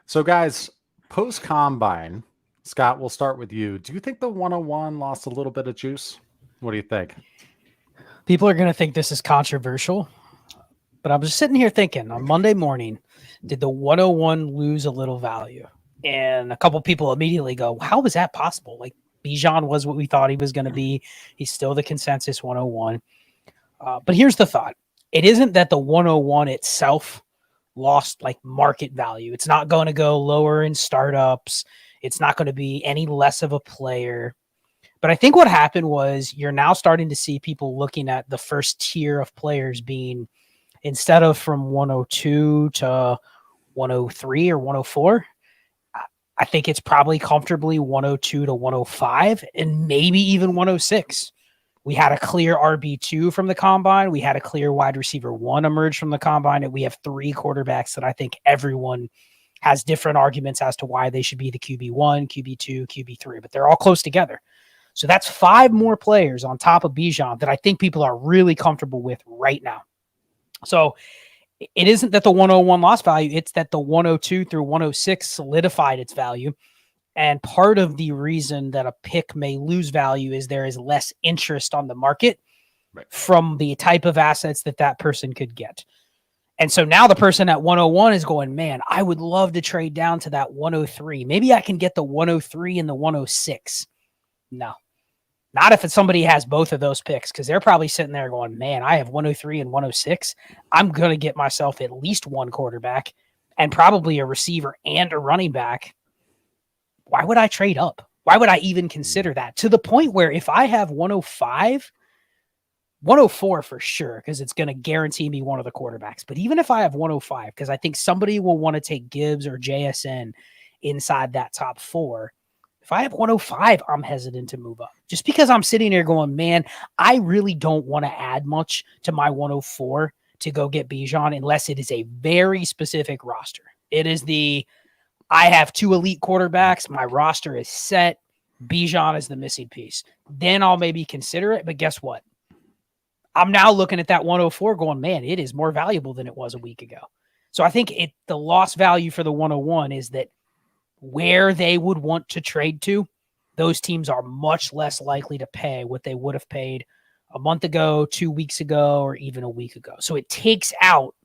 So, guys, post combine, Scott, we'll start with you. Do you think the 101 lost a little bit of juice? What do you think? People are going to think this is controversial, but I was sitting here thinking on Monday morning, did the 101 lose a little value? And a couple people immediately go, how was that possible? Like Bijan was what we thought he was going to be. He's still the consensus 101. But here's the thought. It isn't that the 101 itself lost like market value. It's not going to go lower in startups. It's not going to be any less of a player. But I think what happened was you're now starting to see people looking at the first tier of players being instead of from 102 to 103 or 104. I think it's probably comfortably 102 to 105 and maybe even 106. We had a clear RB2 from the combine. We had a clear wide receiver 1 emerge from the combine. And we have 3 quarterbacks that I think everyone has different arguments as to why they should be the QB1, QB2, QB3, but they're all close together. So that's 5 more players on top of Bijan that I think people are really comfortable with right now. So it isn't that the 101 lost value. It's that the 102 through 106 solidified its value. And part of the reason that a pick may lose value is there is less interest on the market from the type of assets that person could get. And so now the person at 101 is going, man, I would love to trade down to that 103. Maybe I can get the 103 and the 106. No, not if somebody has both of those picks, because they're probably sitting there going, man, I have 103 and 106. I'm going to get myself at least 1 quarterback and probably a receiver and a running back. Why would I trade up? Why would I even consider that? To the point where if I have 105, 104 for sure, because it's going to guarantee me one of the quarterbacks. But even if I have 105, because I think somebody will want to take Gibbs or JSN inside that top 4, if I have 105, I'm hesitant to move up. Just because I'm sitting here going, man, I really don't want to add much to my 104 to go get Bijan unless it is a very specific roster. It is I have 2 elite quarterbacks. My roster is set. Bijan is the missing piece. Then I'll maybe consider it. But guess what? I'm now looking at that 104 going, man, it is more valuable than it was a week ago. So I think the lost value for the 101 is that where they would want to trade to, those teams are much less likely to pay what they would have paid a month ago, 2 weeks ago, or even a week ago. So it takes out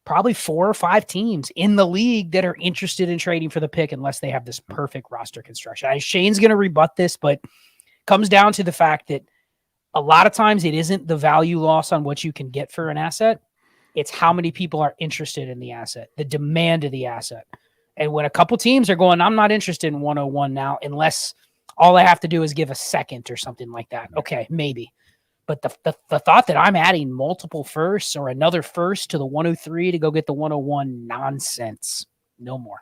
probably 4 or 5 teams in the league that are interested in trading for the pick unless they have this perfect roster construction. Shane's going to rebut this, but it comes down to the fact that a lot of times it isn't the value loss on what you can get for an asset. It's how many people are interested in the asset, the demand of the asset. And when a couple teams are going, I'm not interested in 101 now, unless all I have to do is give a second or something like that. Okay, maybe. But the thought that I'm adding multiple firsts or another first to the 103 to go get the 101, nonsense. No more.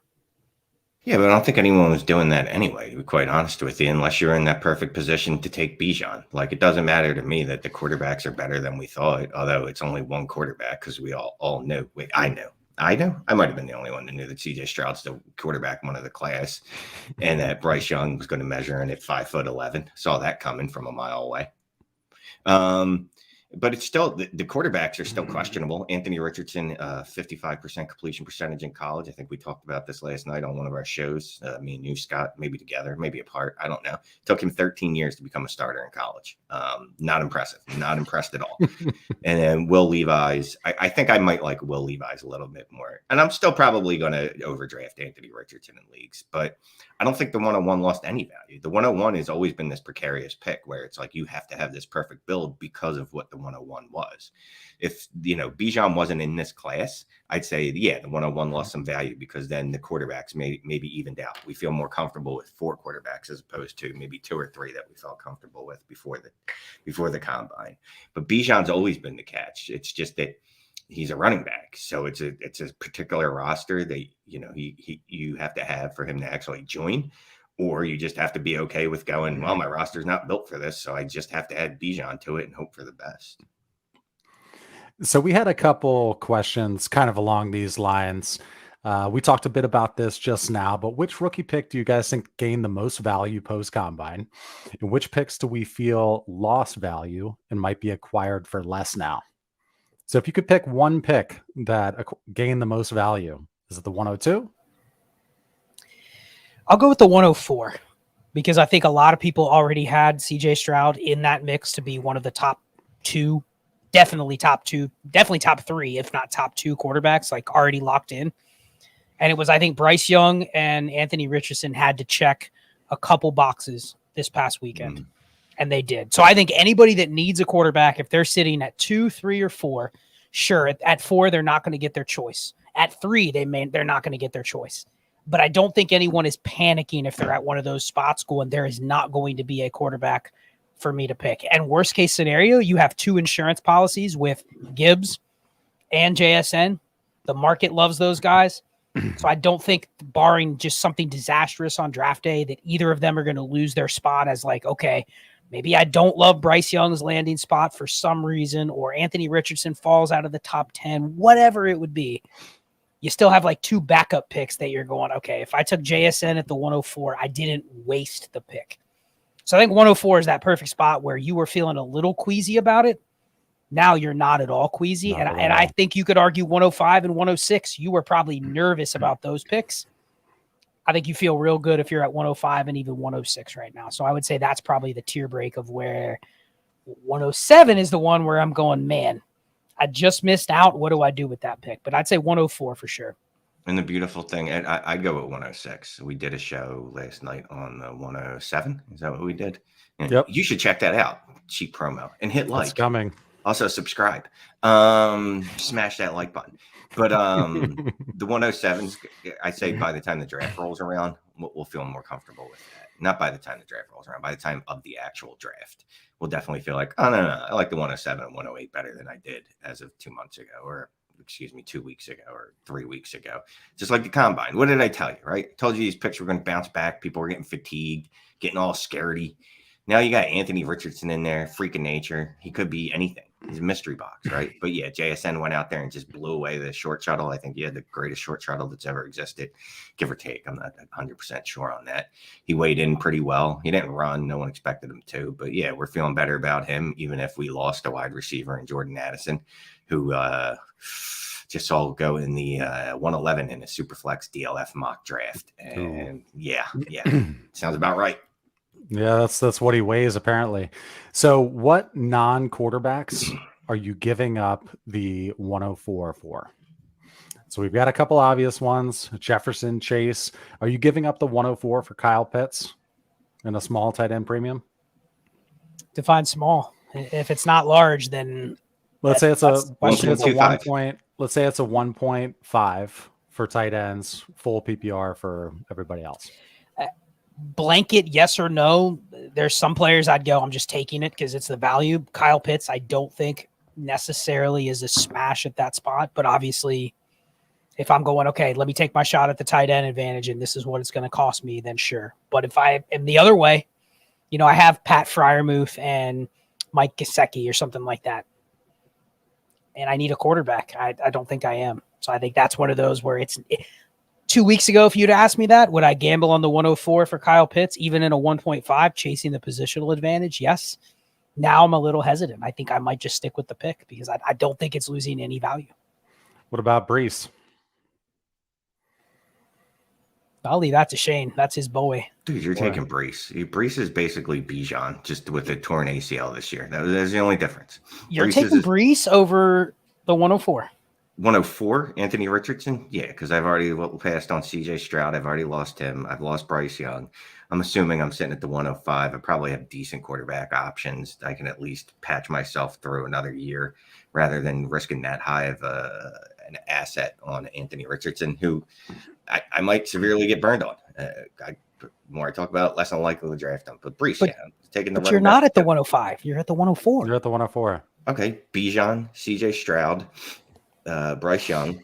Yeah, but I don't think anyone was doing that anyway, to be quite honest with you, unless you're in that perfect position to take Bijan. Like, it doesn't matter to me that the quarterbacks are better than we thought, although it's only 1 quarterback because we all knew. Wait, I knew. I might have been the only one that knew that CJ Stroud's the quarterback 1 of the class and that Bryce Young was going to measure in at 5'11". Saw that coming from a mile away. But it's still the quarterbacks are still questionable. Anthony Richardson, 55% completion percentage in college. I think we talked about this last night on one of our shows. Me and you, Scott, maybe together, maybe apart. I don't know. It took him 13 years to become a starter in college. Not impressive. Not impressed at all. And then Will Levis. I think I might like Will Levis a little bit more. And I'm still probably going to overdraft Anthony Richardson in leagues. But I don't think the 101 lost any value. The 101 has always been this precarious pick where it's like you have to have this perfect build because of what the 101 was. If, Bijan wasn't in this class, I'd say, yeah, the 101 lost some value because then the quarterbacks maybe evened out. We feel more comfortable with 4 quarterbacks as opposed to maybe 2 or 3 that we felt comfortable with before the combine. But Bijan's always been the catch. It's just that he's a running back. So it's a particular roster that, you have to have for him to actually join, or you just have to be okay with going, well, my roster's not built for this. So I just have to add Bijan to it and hope for the best. So we had a couple questions kind of along these lines. We talked a bit about this just now, but which rookie pick do you guys think gained the most value post-combine? And which picks do we feel lost value and might be acquired for less now? So if you could pick one pick that gained the most value, is it the 102? I'll go with the 104 because I think a lot of people already had CJ Stroud in that mix to be one of the top two, definitely top three, if not top two quarterbacks, like already locked in. And it was, I think, Bryce Young and Anthony Richardson had to check a couple boxes this past weekend, and they did. So I think anybody that needs a quarterback, if they're sitting at 2, 3, or 4, sure, at 4, they're not going to get their choice. At 3, they're not going to get their choice. But I don't think anyone is panicking if they're at one of those spots going, there is not going to be a quarterback for me to pick. And worst case scenario, you have 2 insurance policies with Gibbs and JSN. The market loves those guys. So I don't think, barring just something disastrous on draft day, that either of them are going to lose their spot as like, okay, maybe I don't love Bryce Young's landing spot for some reason, or Anthony Richardson falls out of the top 10, whatever it would be. You still have like 2 backup picks that you're going, okay, if I took JSN at the 104, I didn't waste the pick. So I think 104 is that perfect spot where you were feeling a little queasy about it. Now you're not at all queasy. And I think you could argue 105 and 106. You were probably nervous about those picks. I think you feel real good if you're at 105 and even 106 right now. So I would say that's probably the tier break of where 107 is the one where I'm going, man, I just missed out. What do I do with that pick? But I'd say 104 for sure. And the beautiful thing, and I'd go with 106. We did a show last night on the 107. Is that what we did? And yep. You should check that out. Cheap promo. And hit like. It's coming. Also subscribe. Smash that like button. But the 107s, I say by the time the draft rolls around, we'll feel more comfortable with that. Not by the time the draft rolls around. By the time of the actual draft, we'll definitely feel like, oh, no, I like the 107 and 108 better than I did as of 2 months ago, or 2 weeks ago, or 3 weeks ago. Just like the combine. What did I tell you, right? I told you these picks were going to bounce back. People were getting fatigued, getting all scaredy. Now you got Anthony Richardson in there, freaking nature. He could be anything. He's a mystery box, right? But yeah, JSN went out there and just blew away the short shuttle. I think he had the greatest short shuttle that's ever existed, give or take. I'm not 100% sure on that. He weighed in pretty well. He didn't run. No one expected him to. But yeah, we're feeling better about him, even if we lost a wide receiver in Jordan Addison, who just saw go in the 111 in a Superflex DLF mock draft. And yeah, sounds about right. Yeah, that's what he weighs apparently. So what non-quarterbacks are you giving up the 104 for? So we've got a couple obvious ones. Jefferson, Chase. Are you giving up the 104 for Kyle Pitts and a small tight end premium? Define small. If it's not large, then let's say it's a 1.25. Let's say it's a 1.5 for tight ends, full PPR for everybody else. Blanket, yes or no. There's some players I'd go, I'm just taking it because it's the value. Kyle Pitts, I don't think necessarily is a smash at that spot. But obviously, if I'm going, okay, let me take my shot at the tight end advantage and this is what it's going to cost me, then sure. But if I am the other way, I have Pat Freiermuth and Mike Gesicki or something like that. And I need a quarterback. I don't think I am. So I think that's one of those where 2 weeks ago, if you'd asked me that, would I gamble on the 104 for Kyle Pitts, even in a 1.5, chasing the positional advantage? Yes. Now I'm a little hesitant. I think I might just stick with the pick because I don't think it's losing any value. What about Brees? I'll leave that to Shane. That's his boy. Dude, you're taking Brees. Brees is basically Bijan, just with a torn ACL this year. That's the only difference. You're taking Brees over the 104. 104, Anthony Richardson? Yeah, because I've already passed on CJ Stroud. I've already lost him. I've lost Bryce Young. I'm assuming I'm sitting at the 105. I probably have decent quarterback options. I can at least patch myself through another year rather than risking that high of an asset on Anthony Richardson, who I might severely get burned on. The more I talk about it, less I'm likely to draft him. But Brees, I'm taking the. But you're not at the 105. You're at the 104. You're at the 104. Okay, Bijan, CJ Stroud, Bryce Young,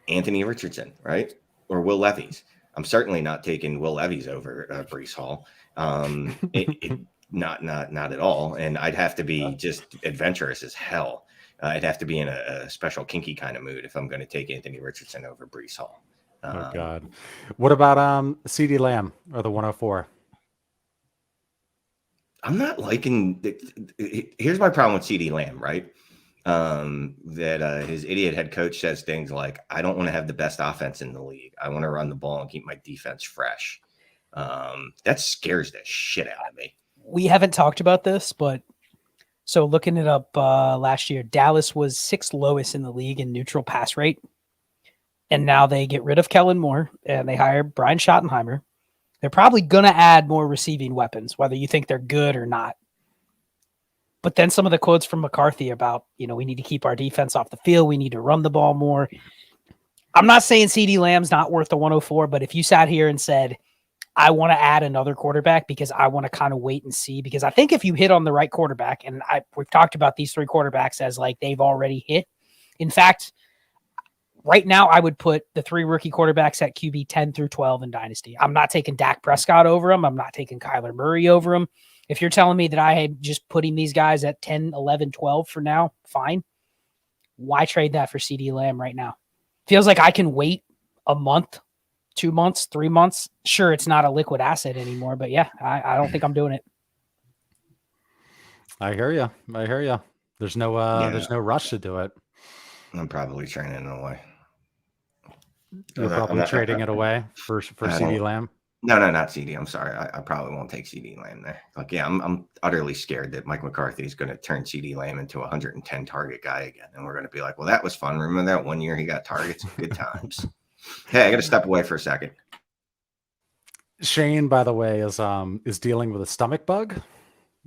Anthony Richardson, right? Or Will Levis. I'm certainly not taking Will Levis over Breece Hall. Not at all. And I'd have to be just adventurous as hell. I'd have to be in a special kinky kind of mood if I'm going to take Anthony Richardson over Breece Hall. Oh God. What about CeeDee Lamb or the 104? I'm not liking here's my problem with CeeDee Lamb, right? That his idiot head coach says things like, I don't want to have the best offense in the league. I want to run the ball and keep my defense fresh. That scares the shit out of me. We haven't talked about this, but so looking it up last year, Dallas was 6th lowest in the league in neutral pass rate. And now they get rid of Kellen Moore and they hire Brian Schottenheimer. They're probably going to add more receiving weapons, whether you think they're good or not. But then some of the quotes from McCarthy about, we need to keep our defense off the field. We need to run the ball more. I'm not saying CeeDee Lamb's not worth the 104, but if you sat here and said, I want to add another quarterback because I want to kind of wait and see, because I think if you hit on the right quarterback, and we've talked about these 3 quarterbacks as like they've already hit. In fact, right now I would put the 3 rookie quarterbacks at QB 10 through 12 in Dynasty. I'm not taking Dak Prescott over him. I'm not taking Kyler Murray over him. If you're telling me that I had just putting these guys at 10, 11, 12 for now, fine. Why trade that for CeeDee Lamb right now? Feels like I can wait a month, 2 months, 3 months. Sure, it's not a liquid asset anymore, but yeah, I don't think I'm doing it. I hear you. There's no rush to do it. I'm probably trading it away. You're probably trading it away for CeeDee Lamb. No, not CD. I'm sorry. I probably won't take CD Lamb there. Like, yeah, I'm utterly scared that Mike McCarthy is going to turn CD Lamb into a 110 target guy again. And we're going to be like, well, that was fun. Remember that one year he got targets? Good times. Hey, I got to step away for a second. Shane, by the way, is dealing with a stomach bug.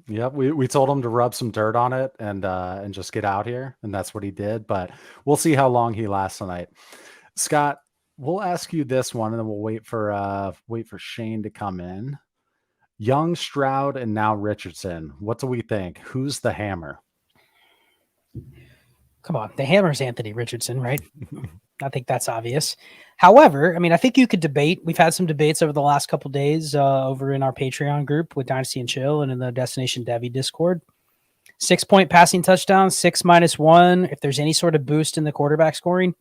Yep, we told him to rub some dirt on it and just get out here, and that's what he did. But we'll see how long he lasts tonight. Scott, we'll ask you this one, and then we'll wait for Shane to come in. Young, Stroud, and now Richardson. What do we think? Who's the hammer? Come on, the hammer's Anthony Richardson, right? I think that's obvious. However, I mean, I think you could debate. We've had some debates over the last couple of days over in our Patreon group with Dynasty and Chill and in the Destination Devy Discord. 6-point passing touchdown, 6-1. If there's any sort of boost in the quarterback scoring,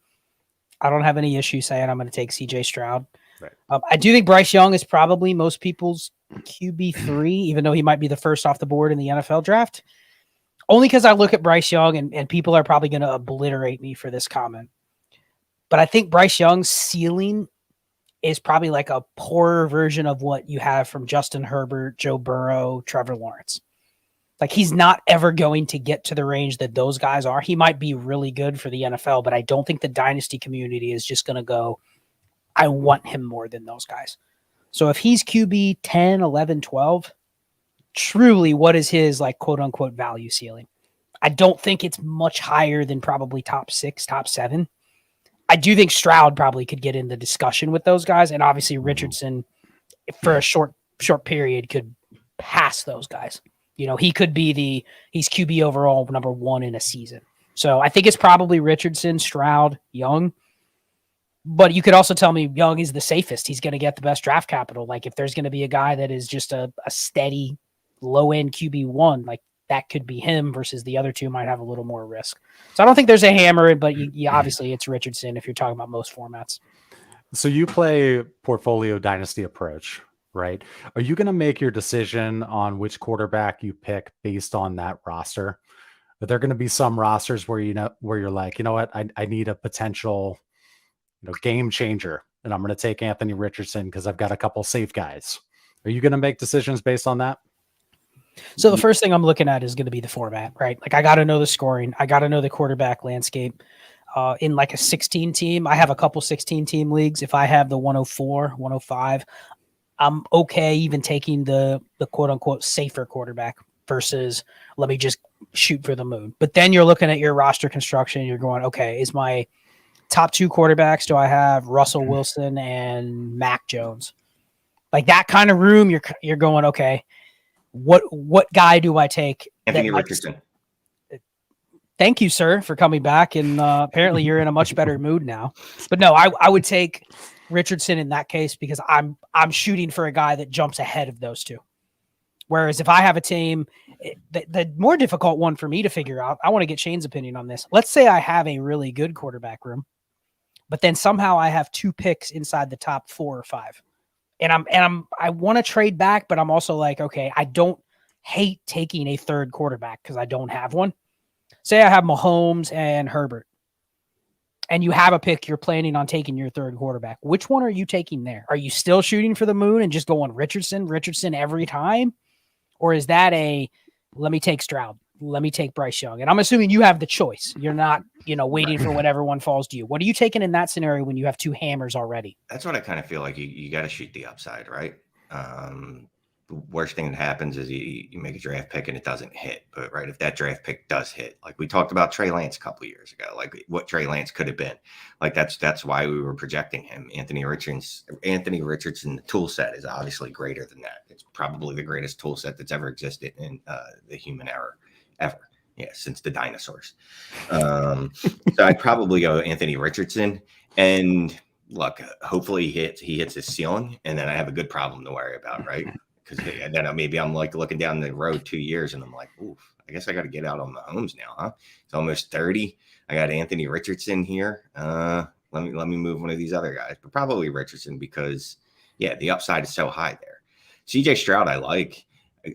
I don't have any issue saying I'm going to take CJ Stroud. Right. I do think Bryce Young is probably most people's QB3, even though he might be the first off the board in the NFL draft. Only because I look at Bryce Young and people are probably going to obliterate me for this comment. But I think Bryce Young's ceiling is probably like a poorer version of what you have from Justin Herbert, Joe Burrow, Trevor Lawrence. Like, he's not ever going to get to the range that those guys are. He might be really good for the NFL, but I don't think the dynasty community is just going to go, I want him more than those guys. So if he's QB 10, 11, 12, truly what is his like quote unquote value ceiling? I don't think it's much higher than probably top 6, top 7. I do think Stroud probably could get in the discussion with those guys. And obviously Richardson for a short period could pass those guys. You know, he could be he's QB overall number 1 in a season. So I think it's probably Richardson, Stroud, Young. But you could also tell me Young is the safest. He's going to get the best draft capital. Like, if there's going to be a guy that is just a steady low-end QB1, like, that could be him versus the other two might have a little more risk. So I don't think there's a hammer, but you obviously it's Richardson if you're talking about most formats. So you play portfolio dynasty approach, right? Are you going to make your decision on which quarterback you pick based on that roster? Are there going to be some rosters where you're like, you know what, I need a potential, game changer, and I'm going to take Anthony Richardson because I've got a couple safe guys. Are you going to make decisions based on that? So the first thing I'm looking at is going to be the format, right? Like, I got to know the scoring. I got to know the quarterback landscape. In like a 16 team, I have a couple 16 team leagues. If I have the 104, 105, I'm okay even taking the quote unquote safer quarterback versus let me just shoot for the moon. But then you're looking at your roster construction. And you're going, okay, is my top 2 quarterbacks, do I have Russell Wilson and Mac Jones? Like, that kind of room, you're going, okay, what guy do I take? Anthony Richardson. Thank you, sir, for coming back. And apparently you're in a much better mood now. But no, I would take Richardson in that case because I'm shooting for a guy that jumps ahead of those two. Whereas if I have a team, the more difficult one for me to figure out, I want to get Shane's opinion on this. Let's say I have a really good quarterback room, but then somehow I have 2 picks inside the top 4 or 5. And I want to trade back, but I'm also like, okay, I don't hate taking a third quarterback because I don't have one. Say I have Mahomes and Herbert. and you have a pick, you're planning on taking your third quarterback. Which one are you taking there? Are you still shooting for the moon and just going Richardson every time? Or is that let me take Stroud, let me take Bryce Young? And I'm assuming you have the choice. You're not, waiting for whatever one falls to you. What are you taking in that scenario when you have two hammers already? That's what I kind of feel like. You got to shoot the upside, right? The worst thing that happens is you make a draft pick and it doesn't hit. But right, if that draft pick does hit, like we talked about Trey Lance a couple of years ago, like what Trey Lance could have been, like that's why we were projecting him. Anthony Richardson tool set is obviously greater than that. It's probably the greatest tool set that's ever existed in the human era, ever. Yeah, since the dinosaurs. So I'd probably go Anthony Richardson. And look, hopefully he hits his ceiling, and then I have a good problem to worry about, right? Because then maybe I'm like looking down the road 2 years, and I'm like, oof, I guess I got to get out on Mahomes now, huh? It's almost 30. I got Anthony Richardson here. Let me move one of these other guys, but probably Richardson because, yeah, the upside is so high there. CJ Stroud, I like.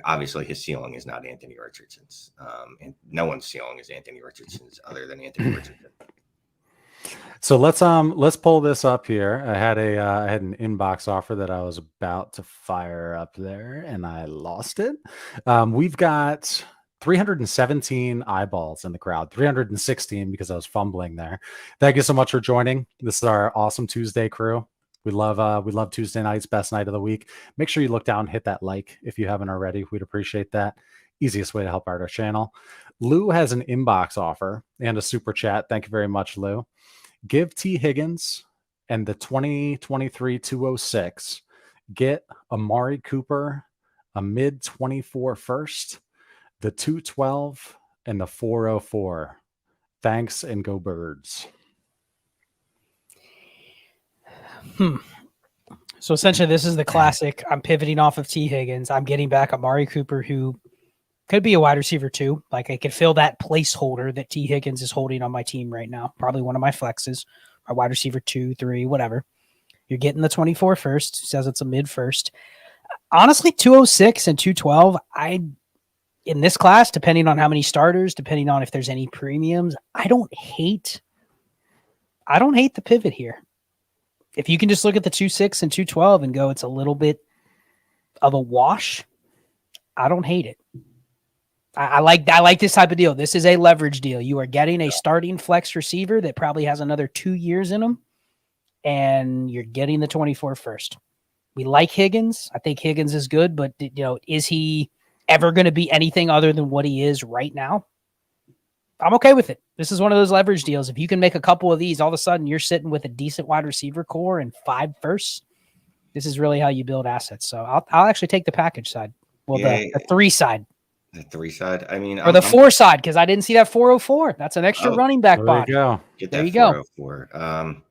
Obviously, his ceiling is not Anthony Richardson's, and no one's ceiling is Anthony Richardson's other than Anthony Richardson. So let's pull this up here. I had an inbox offer that I was about to fire up there, and I lost it. We've got 317 eyeballs in the crowd, 316 because I was fumbling there. Thank you so much for joining. This is our awesome Tuesday crew. We love Tuesday nights, best night of the week. Make sure you look down, hit that like if you haven't already. We'd appreciate that. Easiest way to help out our channel. Lou has an inbox offer and a super chat. Thank you very much, Lou. Give T. Higgins and the 2023 206. Get Amari Cooper, a mid 24 first, the 212, and the 404. Thanks, and go Birds. So essentially, this is the classic. I'm pivoting off of T. Higgins. I'm getting back Amari Cooper, who could be a wide receiver too. Like I could fill that placeholder that T. Higgins is holding on my team right now. Probably one of my flexes, a wide receiver 2, 3, whatever. You're getting the 24 first. Says it's a mid first. Honestly, 206 and 212. In this class, depending on how many starters, depending on if there's any premiums, I don't hate the pivot here. If you can just look at the 2.6 and 2.12 and go, it's a little bit of a wash. I don't hate it. I like this type of deal. This is a leverage deal. You are getting a starting flex receiver that probably has another 2 years in him, and you're getting the 24 first. We like Higgins. I think Higgins is good, but is he ever going to be anything other than what he is right now? I'm okay with it. This is one of those leverage deals. If you can make a couple of these, all of a sudden you're sitting with a decent wide receiver core and 5 firsts. This is really how you build assets. So I'll actually take the package side. Well, the 3 side. The 3 side. I mean, or the 4 side, because I didn't see that 404. That's an extra running back body. There you go. Get that there you 404. Go.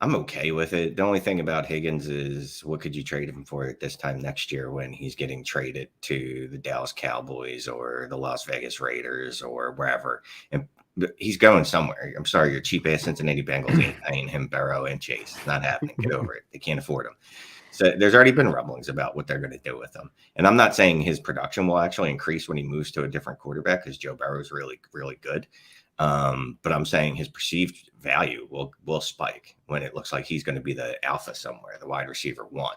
I'm okay with it. The only thing about Higgins is what could you trade him for at this time next year when he's getting traded to the Dallas Cowboys or the Las Vegas Raiders or wherever? And he's going somewhere. I'm sorry, your cheap ass Cincinnati Bengals ain't paying him Burrow and Chase. It's not happening. Get over it. They can't afford him. So there's already been rumblings about what they're going to do with him. And I'm not saying his production will actually increase when he moves to a different quarterback because Joe Burrow is really, really good. But I'm saying his perceived value will spike when it looks like he's going to be the alpha somewhere, the wide receiver 1.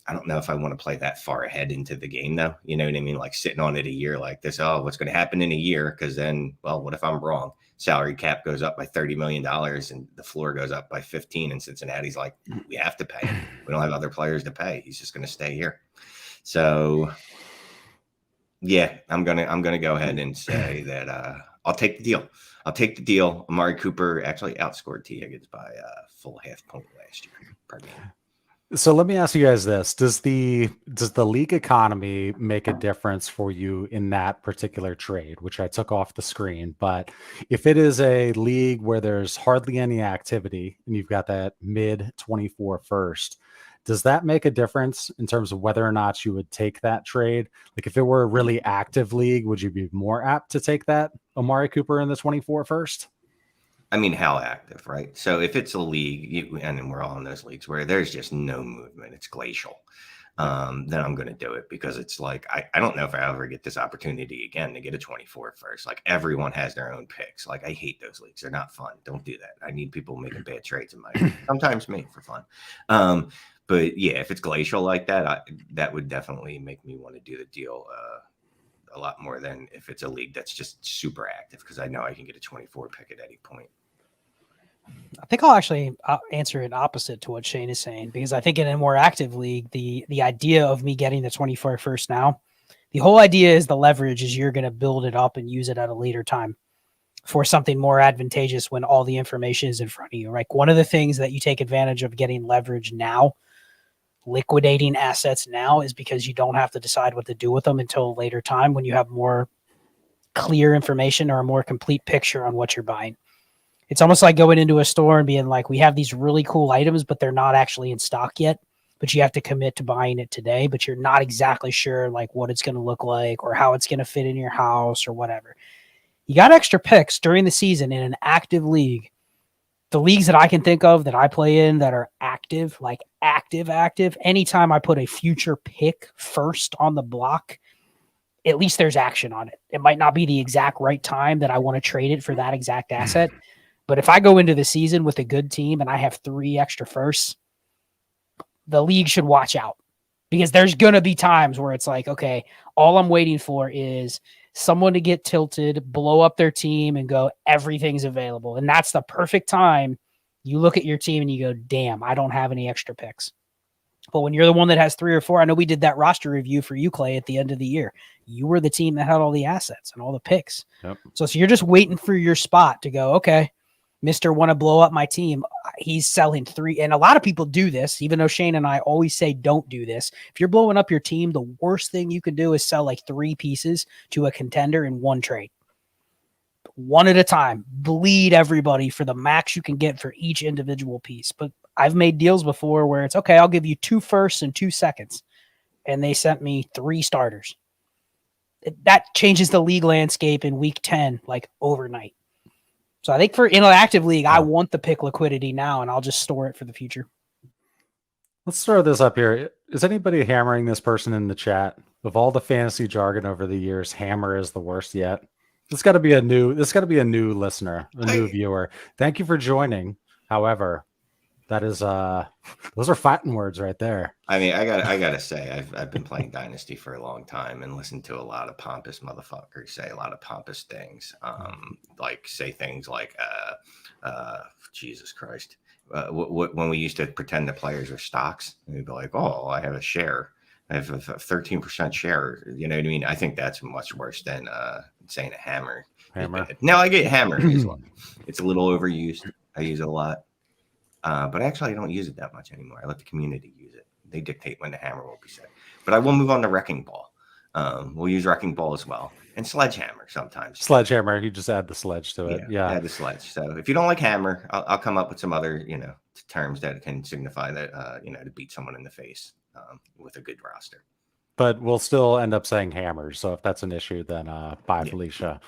I don't know if I want to play that far ahead into the game, though. You know what I mean? Like sitting on it a year like this. Oh, what's going to happen in a year? Because then, well, what if I'm wrong? Salary cap goes up by $30 million and the floor goes up by 15. And Cincinnati's like, we have to pay him. We don't have other players to pay. He's just going to stay here. So, yeah, I'm gonna go ahead and say that I'll take the deal. I'll take the deal. Amari Cooper actually outscored T. Higgins by a full half point last year per game. So let me ask you guys this. Does the league economy make a difference for you in that particular trade, which I took off the screen? But if it is a league where there's hardly any activity and you've got that mid 24 first, does that make a difference in terms of whether or not you would take that trade? Like if it were a really active league, would you be more apt to take that Amari Cooper in the 24 first? I mean, how active, right? So if it's a league, and we're all in those leagues where there's just no movement, it's glacial. then I'm going to do it, because it's like, I don't know if I ever get this opportunity again to get a 24 first. Like, everyone has their own picks. Like, I hate those leagues. They're not fun. Don't do that. I need people making bad trades in my, sometimes me for fun. But yeah, if it's glacial like that, that would definitely make me want to do the deal a lot more than if it's a league that's just super active, because I know I can get a 24 pick at any point. I think I'll answer it opposite to what Shane is saying, because I think in a more active league, the idea of me getting the 24 first now, the whole idea is the leverage is you're going to build it up and use it at a later time for something more advantageous when all the information is in front of you. Like, one of the things that you take advantage of getting leverage now, liquidating assets now, is because you don't have to decide what to do with them until a later time when you have more clear information or a more complete picture on what you're buying. It's almost like going into a store and being like, we have these really cool items, but they're not actually in stock yet, but you have to commit to buying it today, but you're not exactly sure like what it's going to look like or how it's going to fit in your house or whatever. You got extra picks during the season in an active league. The leagues that I can think of that I play in that are active, like active, anytime I put a future pick first on the block, at least there's action on it. It might not be the exact right time that I want to trade it for that exact asset. But if I go into the season with a good team and I have 3 extra firsts, the league should watch out, because there's going to be times where it's like, okay, all I'm waiting for is someone to get tilted, blow up their team and go, everything's available. And that's the perfect time. You look at your team and you go, damn, I don't have any extra picks. But when you're the one that has 3 or 4, I know we did that roster review for you, Clay, at the end of the year. You were the team that had all the assets and all the picks. Yep. So you're just waiting for your spot to go, okay, Mr. Want to blow up my team. He's selling 3. And a lot of people do this, even though Shane and I always say don't do this. If you're blowing up your team, the worst thing you can do is sell like 3 pieces to a contender in one trade. One at a time. Bleed everybody for the max you can get for each individual piece. But I've made deals before where it's, okay, I'll give you 2 firsts and 2 seconds. And they sent me 3 starters. That changes the league landscape in week 10, like overnight. So I think in an active league, I want the pick liquidity now, and I'll just store it for the future. Let's throw this up here. Is anybody hammering this person in the chat? Of all the fantasy jargon over the years, hammer is the worst yet. This got to be a new listener, a new viewer. Thank you for joining. However, that is those are fighting words right there. I mean, I gotta say, I've been playing Dynasty for a long time and listened to a lot of pompous motherfuckers say a lot of pompous things. Like say things like, Jesus Christ, when we used to pretend the players are stocks, and we'd be like, oh, I have a share. I have a 13% share. You know what I mean? I think that's much worse than saying a hammer. Now I get hammer. It's a little overused. I use it a lot. But actually, I don't use it that much anymore. I let the community use it. They dictate when the hammer will be said. But I will move on to Wrecking Ball. We'll use Wrecking Ball as well. And Sledgehammer sometimes. Sledgehammer, you just add the sledge to it. Yeah. Add the sledge. So if you don't like hammer, I'll come up with some other, terms that can signify that, to beat someone in the face with a good roster. But we'll still end up saying hammer. So if that's an issue, then bye, Felicia.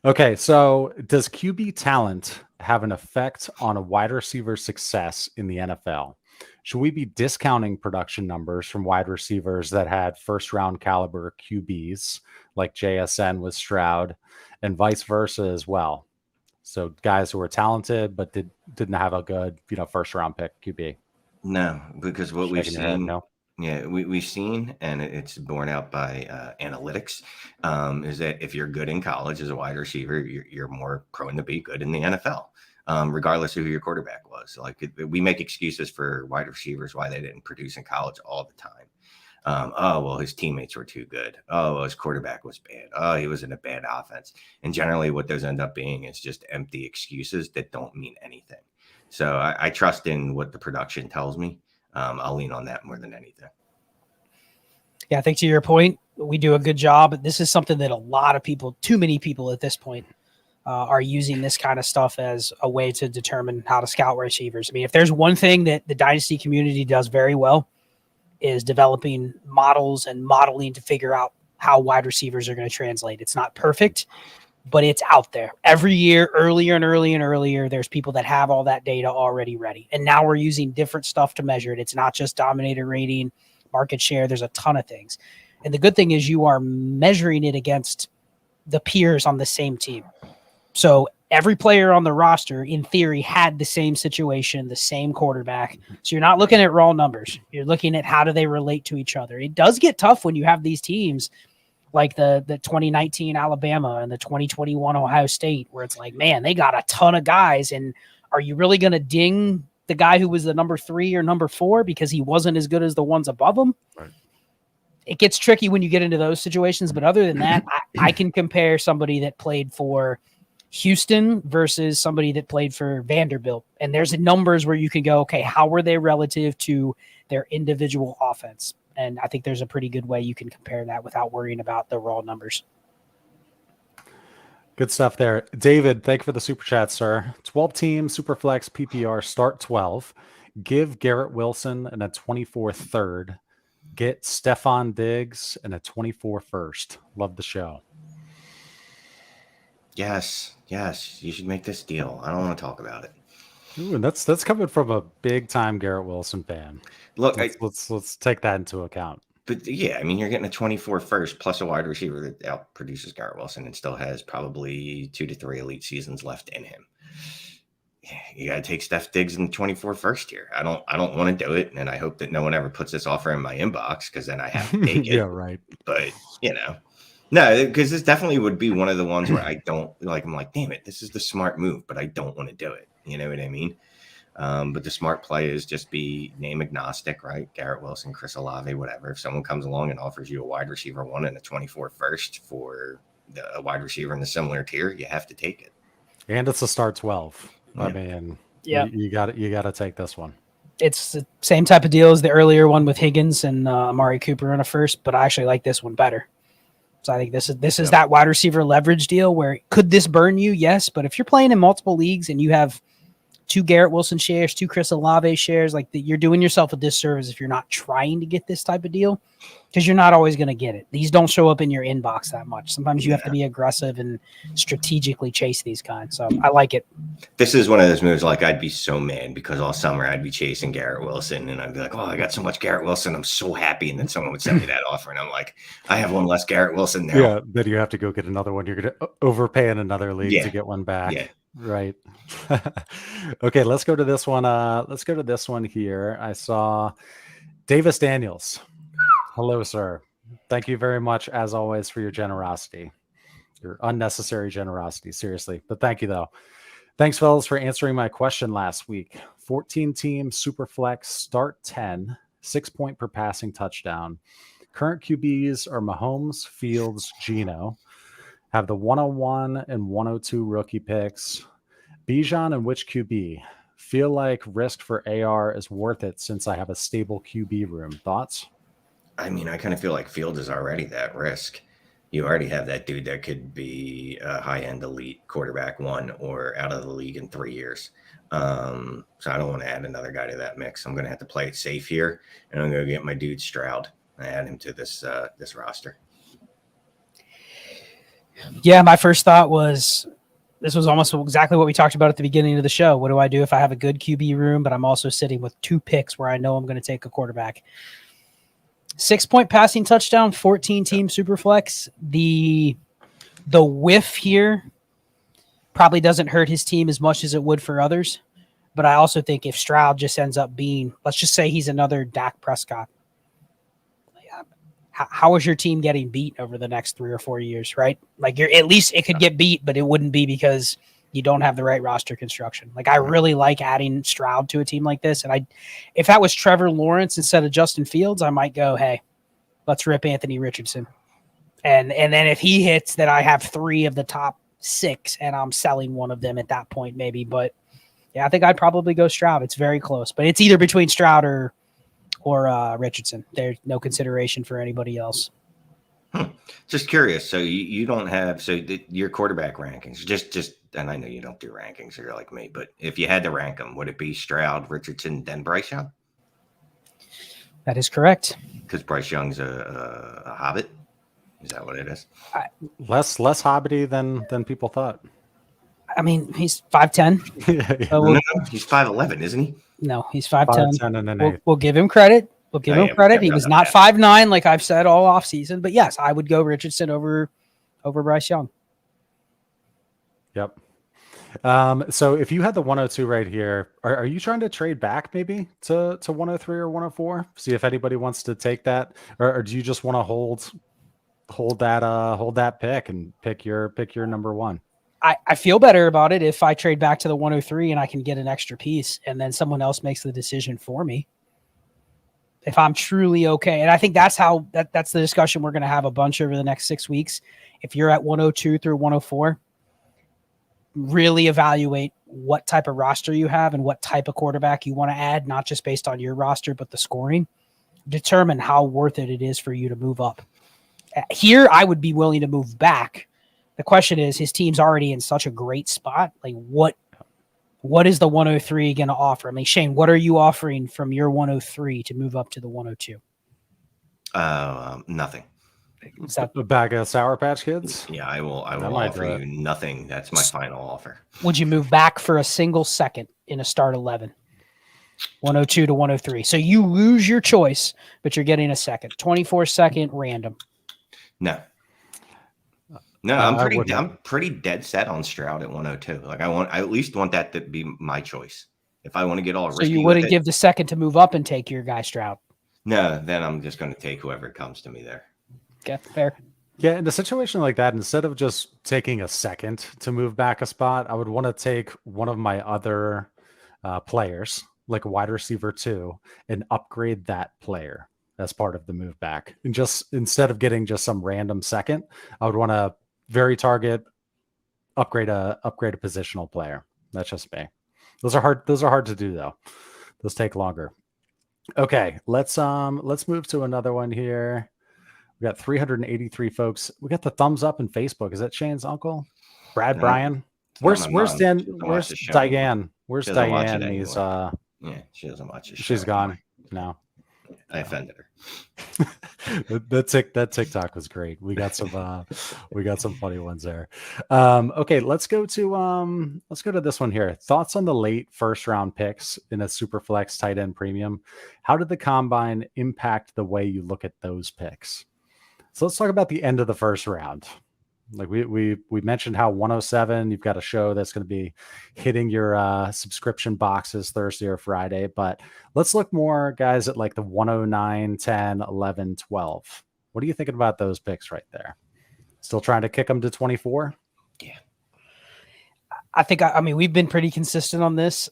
Okay, so does QB talent have an effect on a wide receiver's success in the NFL? Should we be discounting production numbers from wide receivers that had first-round caliber QBs, like JSN with Stroud, and vice versa as well? So guys who were talented but didn't have a good, first-round pick QB. No, because what we've seen... Yeah, we've seen, and it's borne out by analytics, is that if you're good in college as a wide receiver, you're more prone to be good in the NFL, regardless of who your quarterback was. Like we make excuses for wide receivers why they didn't produce in college all the time. Well, his teammates were too good. Well, his quarterback was bad. He was in a bad offense. And generally what those end up being is just empty excuses that don't mean anything. So I trust in what the production tells me. I'll lean on that more than anything. Yeah, I think to your point, we do a good job. This is something that a lot of people, too many people at this point, are using this kind of stuff as a way to determine how to scout receivers. I mean, if there's one thing that the Dynasty community does very well is developing models and modeling to figure out how wide receivers are going to translate. It's not perfect, but it's out there. Every year, earlier and earlier, there's people that have all that data already ready. And now we're using different stuff to measure it. It's not just dominator rating, market share. There's a ton of things. And the good thing is you are measuring it against the peers on the same team. So every player on the roster, in theory, had the same situation, the same quarterback. So you're not looking at raw numbers. You're looking at how do they relate to each other. It does get tough when you have these teams like the 2019 Alabama and the 2021 Ohio State, where it's like, man, they got a ton of guys. And are you really going to ding the guy who was the number 3 or number 4 because he wasn't as good as the ones above him? Right. It gets tricky when you get into those situations. But other than that, I can compare somebody that played for Houston versus somebody that played for Vanderbilt. And there's numbers where you can go, okay, how were they relative to their individual offense? And I think there's a pretty good way you can compare that without worrying about the raw numbers. Good stuff there. David, thank you for the super chat, sir. 12-team Superflex PPR start 12. Give Garrett Wilson and a 24 third. Get Stephon Diggs and a 24 first. Love the show. Yes, you should make this deal. I don't want to talk about it. Ooh, and that's coming from a big time Garrett Wilson fan. Look, let's take that into account. But yeah, I mean, you're getting a 24 first plus a wide receiver that outproduces Garrett Wilson and still has probably 2 to 3 elite seasons left in him. You got to take Steph Diggs in the 24 first here. I don't want to do it, and I hope that no one ever puts this offer in my inbox because then I have to take it. Yeah, right. But no, because this definitely would be one of the ones where I don't like. I'm like, damn it, this is the smart move, but I don't want to do it. You know what I mean? But the smart play is just be name agnostic, right? Garrett Wilson, Chris Olave, whatever. If someone comes along and offers you a wide receiver 1 and a 24 first for a wide receiver in the similar tier, you have to take it. And it's a start 12. Yeah. I mean, yeah, you got to take this one. It's the same type of deal as the earlier one with Higgins and Amari Cooper in a first, but I actually like this one better. So I think this is that wide receiver leverage deal where could this burn you? Yes, but if you're playing in multiple leagues and you have 2 Garrett Wilson shares, 2 Chris Olave shares, you're doing yourself a disservice if you're not trying to get this type of deal because you're not always going to get it. These don't show up in your inbox that much. Sometimes you have to be aggressive and strategically chase these kinds. So I like it. This is one of those moves like I'd be so mad because all summer I'd be chasing Garrett Wilson and I'd be like, oh, I got so much Garrett Wilson. I'm so happy. And then someone would send me that offer and I'm like, I have one less Garrett Wilson now. Yeah, then you have to go get another one. You're going to overpay in another league to get one back. Yeah. Right. Okay, let's go to this one. Let's go to this one here. I saw Davis Daniels. Hello, sir. Thank you very much, as always, for your generosity, your unnecessary generosity. Seriously, but thank you though. Thanks, fellas, for answering my question last week. 14-team Superflex start 10, 6 point per passing touchdown. Current QBs are Mahomes, Fields, Geno. Have the 101 and 102 rookie picks. Bijan and which QB? Feel like risk for AR is worth it since I have a stable QB room. Thoughts? I mean, I kind of feel like Fields is already that risk. You already have that dude that could be a high-end elite quarterback 1 or out of the league in 3 years. So I don't want to add another guy to that mix. I'm going to have to play it safe here, and I'm going to get my dude Stroud and add him to this roster. Yeah, my first thought was this was almost exactly what we talked about at the beginning of the show. What do I do if I have a good QB room, but I'm also sitting with 2 picks where I know I'm going to take a quarterback? 6 point passing touchdown, 14-team Superflex. The whiff here probably doesn't hurt his team as much as it would for others. But I also think if Stroud just ends up being, let's just say he's another Dak Prescott. How is your team getting beat over the next 3 or 4 years, right? Like at least it could get beat, but it wouldn't be because you don't have the right roster construction. Like I really like adding Stroud to a team like this. And if that was Trevor Lawrence instead of Justin Fields, I might go, hey, let's rip Anthony Richardson. And then if he hits, then I have 3 of the top 6 and I'm selling one of them at that point maybe. But yeah, I think I'd probably go Stroud. It's very close, but it's either between Stroud or Richardson. There's no consideration for anybody else. Just curious. So you don't have your quarterback rankings. Just and I know you don't do rankings. You're like me, but if you had to rank them, would it be Stroud, Richardson, then Bryce Young? That is correct. Because Bryce Young's a hobbit. Is that what it is? Less hobbity than people thought. I mean, he's 5'10". Yeah. No, he's 5'11", isn't he? No, he's 5'10". 5'10" and an 8. We'll give him credit. We'll give him credit. He was not 5'9", like I've said all offseason. But yes, I would go Richardson over Bryce Young. Yep. So if you had the 102 right here, are you trying to trade back maybe to 103 or 104? See if anybody wants to take that, or do you just want to hold that pick and pick your number one? I feel better about it if I trade back to the 103 and I can get an extra piece, and then someone else makes the decision for me. If I'm truly okay, and I think that's that's the discussion we're going to have a bunch over the next 6 weeks. If you're at 102 through 104. Really evaluate what type of roster you have and what type of quarterback you want to add, not just based on your roster, but the scoring. Determine how worth it is for you to move up. Here, I would be willing to move back. The question is, his team's already in such a great spot. Like, what is the 103 going to offer? I mean, Shane, what are you offering from your 103 to move up to the 102? Nothing. Is that a bag of Sour Patch Kids? Yeah, I will offer you nothing. That's my final offer. Would you move back for a single second in a start 11? 102 to 103. So you lose your choice, but you're getting a second. 24-second random. No, I'm pretty dead set on Stroud at 102. Like I at least want that to be my choice. If I want to get all risky, so you wouldn't give the second to move up and take your guy Stroud? No, then I'm just going to take whoever comes to me there. Okay, fair. Yeah, in a situation like that, instead of just taking a second to move back a spot, I would want to take one of my other players, like a wide receiver 2, and upgrade that player as part of the move back. And just instead of getting just some random second, I would want to very target upgrade a positional player. That's just me. Those are hard to do though. Those take longer. Okay, let's move to another one here. We got 383 folks. We got the thumbs up in Facebook. Is that Shane's uncle? Brad Bryan? Where's Diane? Where's Diane? He's yeah, she doesn't watch the show. She's gone now. I offended her. that TikTok was great. We got some funny ones there. Okay, let's go to this one here. Thoughts on the late first round picks in a super flex tight end premium. How did the combine impact the way you look at those picks? So let's talk about the end of the first round. Like we mentioned how 107, you've got a show that's going to be hitting your subscription boxes Thursday or Friday. But let's look more, guys, at like the 109, 10, 11, 12. What are you thinking about those picks right there? Still trying to kick them to 24? Yeah. I mean, we've been pretty consistent on this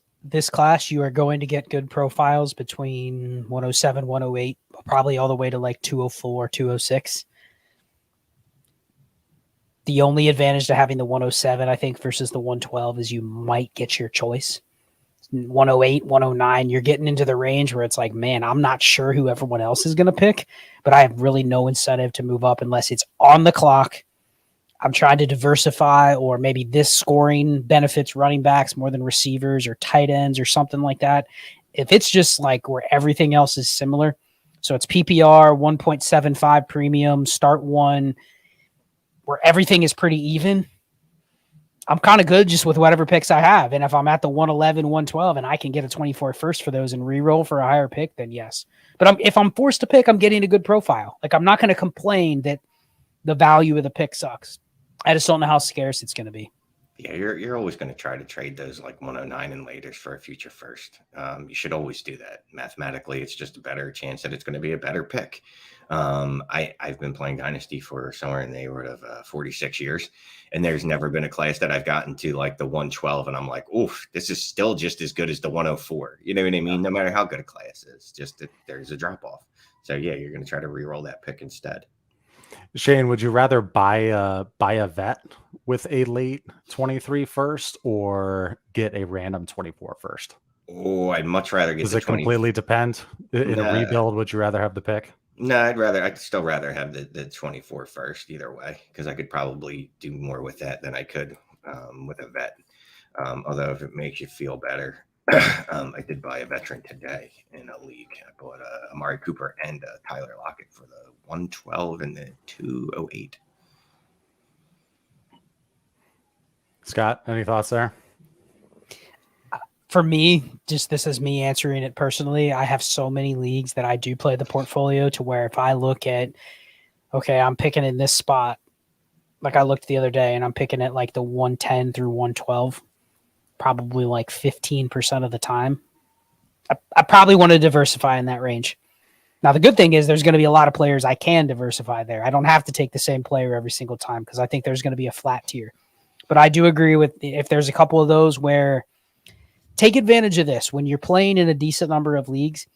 class. You are going to get good profiles between 107, 108, probably all the way to like 204, 206. The only advantage to having the 107, I think, versus the 112 is you might get your choice. 108, 109, you're getting into the range where it's like, man, I'm not sure who everyone else is going to pick, but I have really no incentive to move up unless it's on the clock. I'm trying to diversify, or maybe this scoring benefits running backs more than receivers or tight ends or something like that. If it's just like where everything else is similar, so it's PPR, 1.75 premium, start one, where everything is pretty even, I'm kind of good just with whatever picks I have. And if I'm at the 111, 112, and I can get a 24 first for those and reroll for a higher pick, then yes. But if I'm forced to pick, I'm getting a good profile. Like, I'm not going to complain that the value of the pick sucks. I just don't know how scarce it's going to be. Yeah, you're always going to try to trade those like 109 and later for a future first. You should always do that. Mathematically, it's just a better chance that it's going to be a better pick. I've been playing Dynasty for somewhere in the neighborhood of 46 years, and there's never been a class that I've gotten to like the 112, and I'm like, oof, this is still just as good as the 104. You know what I mean? No matter how good a class is, just that there's a drop off. So yeah, you're going to try to re-roll that pick instead. Shane, would you rather buy a vet with a late 23 first or get a random 24 first? Oh, I'd much rather get. Does it completely depend? In a rebuild, would you rather have the pick? No, I'd still rather have the 24 first either way, because I could probably do more with that than I could with a vet. Although if it makes you feel better, I did buy a veteran today in a league. I bought Amari Cooper and Tyler Lockett for the 112 and the 208. Scott, any thoughts there? for me, just this is me answering it personally. I have so many leagues that I do play the portfolio to where if I look at, okay, I'm picking in this spot, like I looked the other day and I'm picking at like the 110 through 112, probably like 15% of the time. I probably want to diversify in that range. Now, the good thing is there's going to be a lot of players I can diversify there. I don't have to take the same player every single time because I think there's going to be a flat tier. But I do agree with if there's a couple of those where take advantage of this. When you're playing in a decent number of leagues,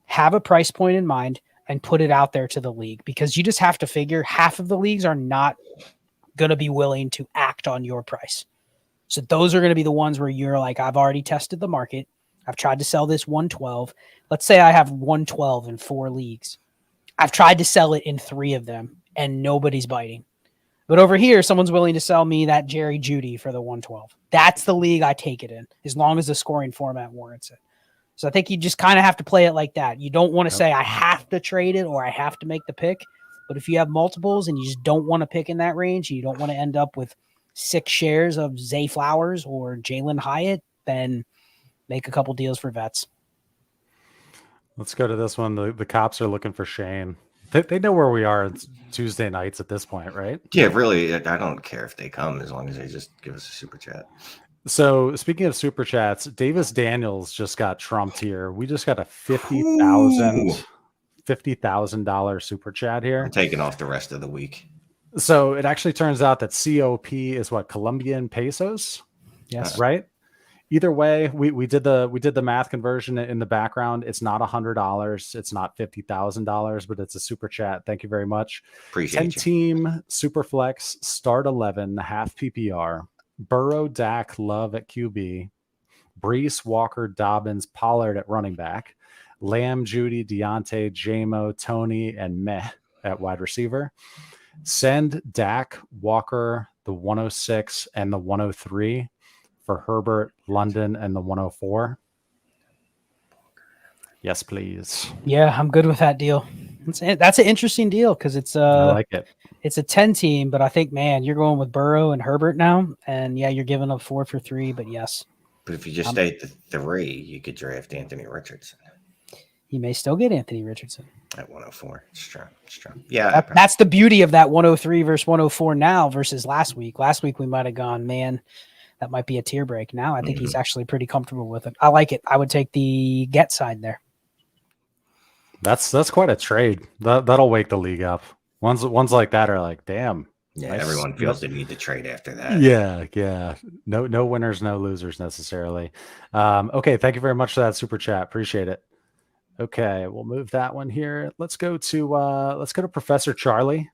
have a price point in mind and put it out there to the league because you just have to figure half of the leagues are not going to be willing to act on your price. So those are going to be the ones where you're like, I've already tested the market. I've tried to sell this 112. Let's say I have 112 in 4 leagues. I've tried to sell it in 3 of them and nobody's biting. But over here, someone's willing to sell me that Jerry Jeudy for the 112. That's the league I take it in, as long as the scoring format warrants it. So I think you just kind of have to play it like that. You don't want to say I have to trade it or I have to make the pick. But if you have multiples and you just don't want to pick in that range, you don't want to end up with 6 shares of Zay Flowers or Jalen Hyatt, then make a couple deals for vets. Let's go to this one. The cops are looking for Shane. They know where we are. It's Tuesday nights at this point, right? Yeah, really. I don't care if they come as long as they just give us a super chat. So speaking of super chats, Davis Daniels just got trumped here. We just got a $50,000 super chat here. I'm taking off the rest of the week. So it actually turns out that COP is what, Colombian pesos? Yes. Right? Either way, we did the math conversion in the background. It's not $100. It's not $50,000, but it's a super chat. Thank you very much. Appreciate 10 you. team super flex, start 11, half PPR. Burrow, Dak, Love at QB. Brees, Walker, Dobbins, Pollard at running back. Lamb, Judy, Deontay, Jamo, Tony, and Meh at wide receiver. Send Dak, Walker, the 106 and the 103 for Herbert, London, and the 104. Yes, please. Yeah, I'm good with that deal. That's an interesting deal because it's I like it. It's a 10 team, but I think, man, you're going with Burrow and Herbert now. And yeah, you're giving up 4 for 3, but yes. But if you just stay at the 3, you could draft Anthony Richardson. You may still get Anthony Richardson. At 104. It's true. It's true. Yeah. That's the beauty of that 103 versus 104 now versus last week. Last week we might have gone, man, that might be a tier break. Now I think he's actually pretty comfortable with it. I like it. I would take the get side there. That's quite a trade. That'll wake the league up. Ones like that are like, damn. Yeah, nice. everyone feels the need to trade after that. Yeah. No winners, no losers necessarily. Okay, thank you very much for that super chat. Appreciate it. Okay, we'll move that one here. Let's go to Professor Charlie.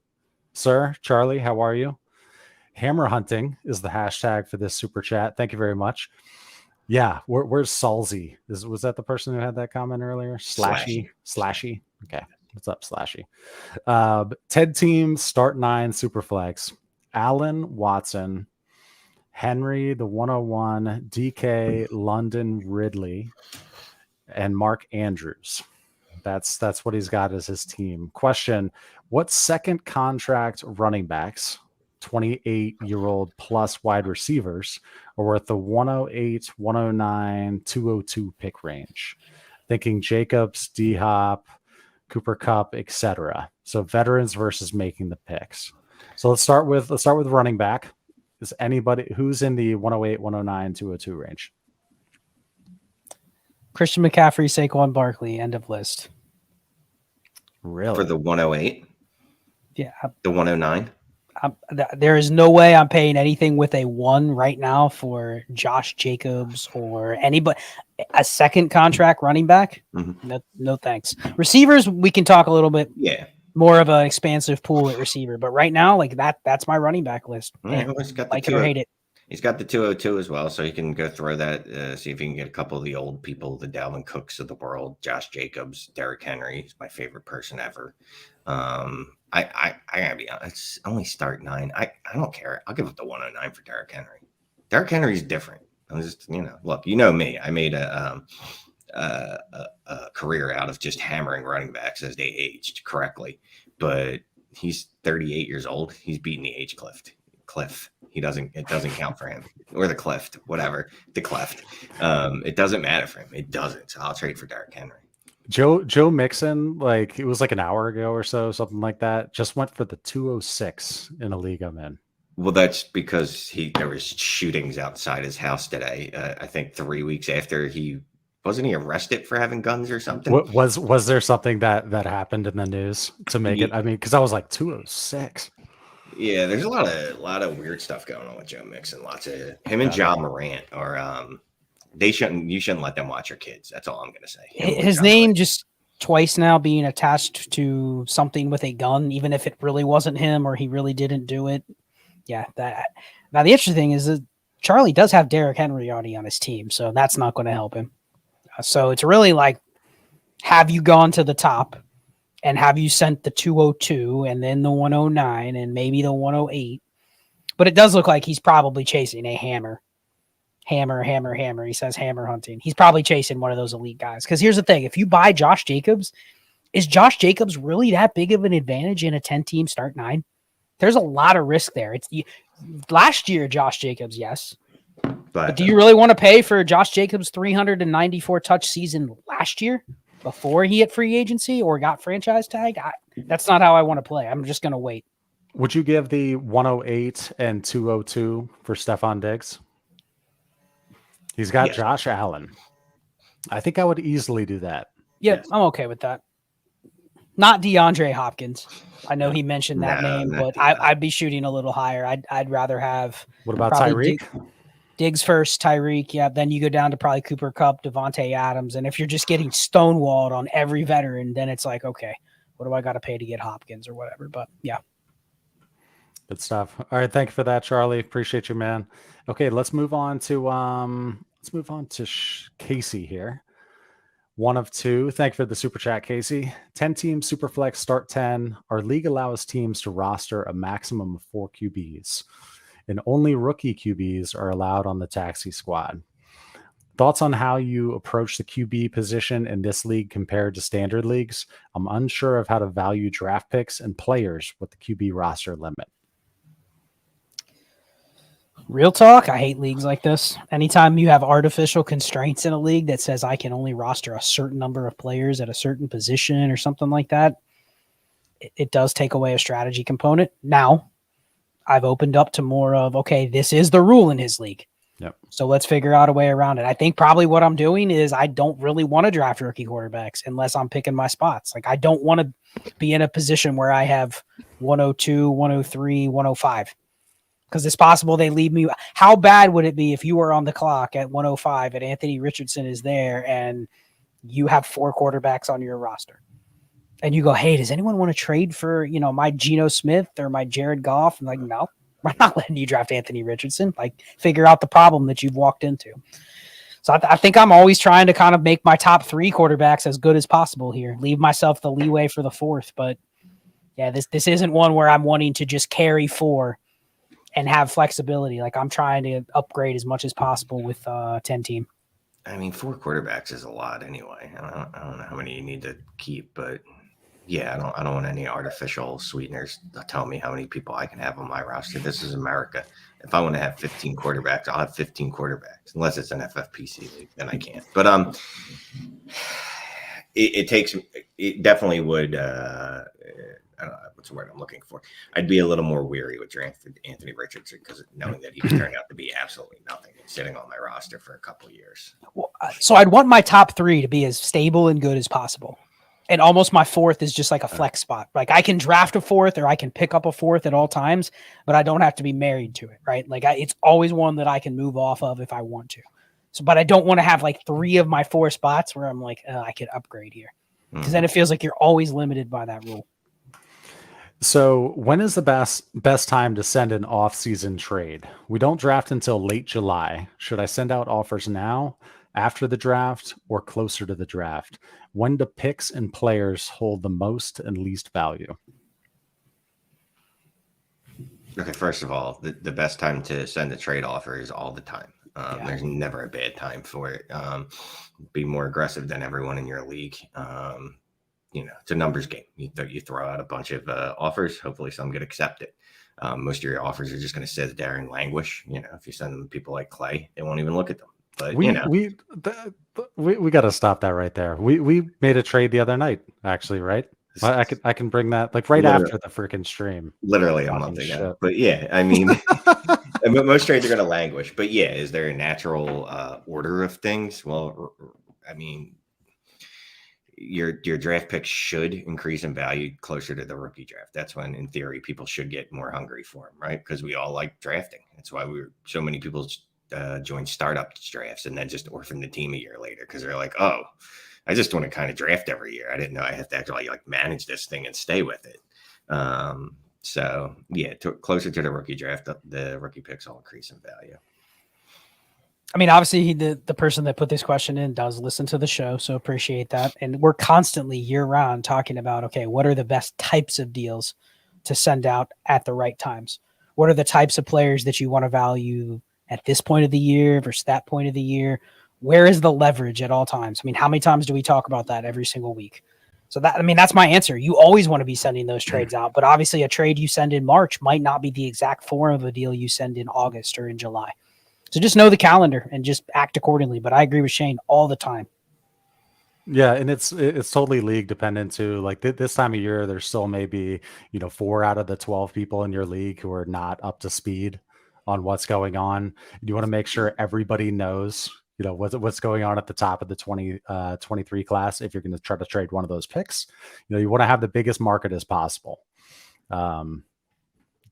Sir, Charlie, how are you? Hammer hunting is the hashtag for this super chat. Thank you very much. Yeah, where's Salzy? Was that the person who had that comment earlier? Slashy. Okay, what's up, Slashy? 10 teams, start 9, Superflex. Allen, Watson, Henry, the 101, DK, London, Ridley, and Mark Andrews. That's what he's got as his team. Question: what second contract running backs, 28-year-old plus wide receivers, are worth the 108, 109, 202 pick range? Thinking Jacobs, D-Hop, Cooper Kupp, etc. So veterans versus making the picks. So let's start with running back. Is anybody who's in the 108, 109, 202 range? Christian McCaffrey, Saquon Barkley, end of list. Really? For the 108? Yeah. The 109? There is no way I'm paying anything with a 1 right now for Josh Jacobs or anybody. A second contract running back? Mm-hmm. No thanks. Receivers, we can talk a little bit. Yeah. More of an expansive pool at receiver, but right now, like that's my running back list. Yeah, he's got like it or hate it. He's got the 202 as well, so he can go throw that. See if he can get a couple of the old people, the Dalvin Cooks of the world, Josh Jacobs, Derrick Henry. He's my favorite person ever. I gotta be honest. It's only start 9. I don't care. I'll give up the 109 for Derrick Henry. Derrick Henry's different. I'm just look. You know me. I made a career out of just hammering running backs as they aged correctly, but he's 38 years old. He's beating the age cliff. It doesn't count for him. Or the cleft, whatever. The cleft. It doesn't matter for him. It doesn't. So I'll trade for Derrick Henry. Joe Mixon, like it was like an hour ago or so, something like that, just went for the 206 in a league I'm in. Well, that's because there was shootings outside his house today. I think 3 weeks after wasn't he arrested for having guns or something? Was there something that happened in the news to make it? I mean, because I was like 206. Yeah, there's a lot of weird stuff going on with Joe Mixon. Lots of him and John Morant are you shouldn't let them watch your kids. That's all I'm gonna say. His name just twice now being attached to something with a gun, even if it really wasn't him or he really didn't do it. Yeah, that. Now the interesting thing is that Charlie does have Derrick Henry already on his team, so that's not going to help him. So it's really like, have you gone to the top and have you sent the 202 and then the 109 and maybe the 108? But it does look like he's probably chasing a hammer. He says hammer hunting. He's probably chasing one of those elite guys. Because here's the thing. If you buy Josh Jacobs, is Josh Jacobs really that big of an advantage in a 10-team start 9? There's a lot of risk there. Last year, Josh Jacobs, yes. But do you really want to pay for Josh Jacobs' 394 touch season last year before he hit free agency or got franchise tag? That's not how I want to play. I'm just going to wait. Would you give the 108 and 202 for Stephon Diggs? He's got Josh Allen. I think I would easily do that. Yeah, yes. I'm okay with that. Not DeAndre Hopkins. I know he mentioned that name, but I'd be shooting a little higher. I'd rather have. What about Tyreek? Diggs first, Tyreek. Yeah, then you go down to probably Cooper Kupp, Devontae Adams, and if you're just getting stonewalled on every veteran, then it's like, okay, what do I got to pay to get Hopkins or whatever? But yeah. Good stuff. All right, thank you for that, Charlie. Appreciate you, man. Okay, let's move on to Casey here. 1 of 2. Thank you for the super chat, Casey. 10-team Superflex start 10. Our league allows teams to roster a maximum of 4 QBs, and only rookie QBs are allowed on the taxi squad. Thoughts on how you approach the QB position in this league compared to standard leagues? I'm unsure of how to value draft picks and players with the QB roster limit. Real talk, I hate leagues like this. Anytime you have artificial constraints in a league that says I can only roster a certain number of players at a certain position or something like that, it does take away a strategy component. Now, I've opened up to more of, okay, this is the rule in his league. Yep. So let's figure out a way around it. I think probably what I'm doing is I don't really want to draft rookie quarterbacks unless I'm picking my spots. Like I don't want to be in a position where I have 102, 103, 105. Because it's possible they leave me. How bad would it be if you were on the clock at 105 and Anthony Richardson is there and you have 4 quarterbacks on your roster? And you go, hey, does anyone want to trade for, my Geno Smith or my Jared Goff? I'm like, no, we're not letting you draft Anthony Richardson. Like, figure out the problem that you've walked into. So I think I'm always trying to kind of make my top 3 quarterbacks as good as possible here. Leave myself the leeway for the 4th. But, yeah, this isn't one where I'm wanting to just carry 4 and have flexibility. Like I'm trying to upgrade as much as possible with 10-team. I mean, 4 quarterbacks is a lot anyway. I don't know how many you need to keep, but yeah, I don't want any artificial sweeteners to tell me how many people I can have on my roster. This is America. If I want to have 15 quarterbacks, I'll have 15 quarterbacks, unless it's an FFPC league, then I can't. But it definitely would. I don't know what's the word I'm looking for. I'd be a little more weary with Anthony Richardson because knowing that he was turning out to be absolutely nothing and sitting on my roster for a couple of years. Well, so I'd want my top 3 to be as stable and good as possible. And almost my 4th is just like a flex spot. Like I can draft a 4th or I can pick up a 4th at all times, but I don't have to be married to it, right? Like it's always one that I can move off of if I want to. So, but I don't want to have like 3 of my 4 spots where I'm like, I could upgrade here. Because then it feels like you're always limited by that rule. So when is the best time to send an off-season trade? We don't draft until late July. Should I send out offers now, after the draft, or closer to the draft? When do picks and players hold the most and least value? Okay, first of all, the best time to send a trade offer is all the time. There's never a bad time for it. Be more aggressive than everyone in your league. it's a numbers game. You throw out a bunch of offers. Hopefully some get accepted. Most of your offers are just going to sit there and languish. If you send them to people like Clay, they won't even look at them. But we got to stop that right there. We made a trade the other night, actually, right? I can bring that like right after the freaking stream. Literally a month ago. But yeah, I mean, most trades are going to languish. But yeah, is there a natural order of things? Well, I mean, your draft picks should increase in value closer to the rookie draft. That's when, in theory, people should get more hungry for them, right? Because we all like drafting. That's why so many people join startup drafts and then just orphan the team a year later because they're like, oh, I just want to kind of draft every year. I didn't know I have to actually like manage this thing and stay with it. So yeah, closer to the rookie draft, the rookie picks will increase in value. I mean, obviously, the person that put this question in does listen to the show, so appreciate that. And we're constantly year-round talking about, okay, what are the best types of deals to send out at the right times? What are the types of players that you want to value at this point of the year versus that point of the year? Where is the leverage at all times? I mean, how many times do we talk about that every single week? So that's my answer. You always want to be sending those trades out, but obviously a trade you send in March might not be the exact form of a deal you send in August or in July. So just know the calendar and just act accordingly. But I agree with Shane all the time. Yeah, and it's totally league dependent too. Like this time of year, there's still maybe 4 out of the 12 people in your league who are not up to speed on what's going on. You want to make sure everybody knows what's going on at the top of the 23 class. If you're going to try to trade one of those picks, you want to have the biggest market as possible.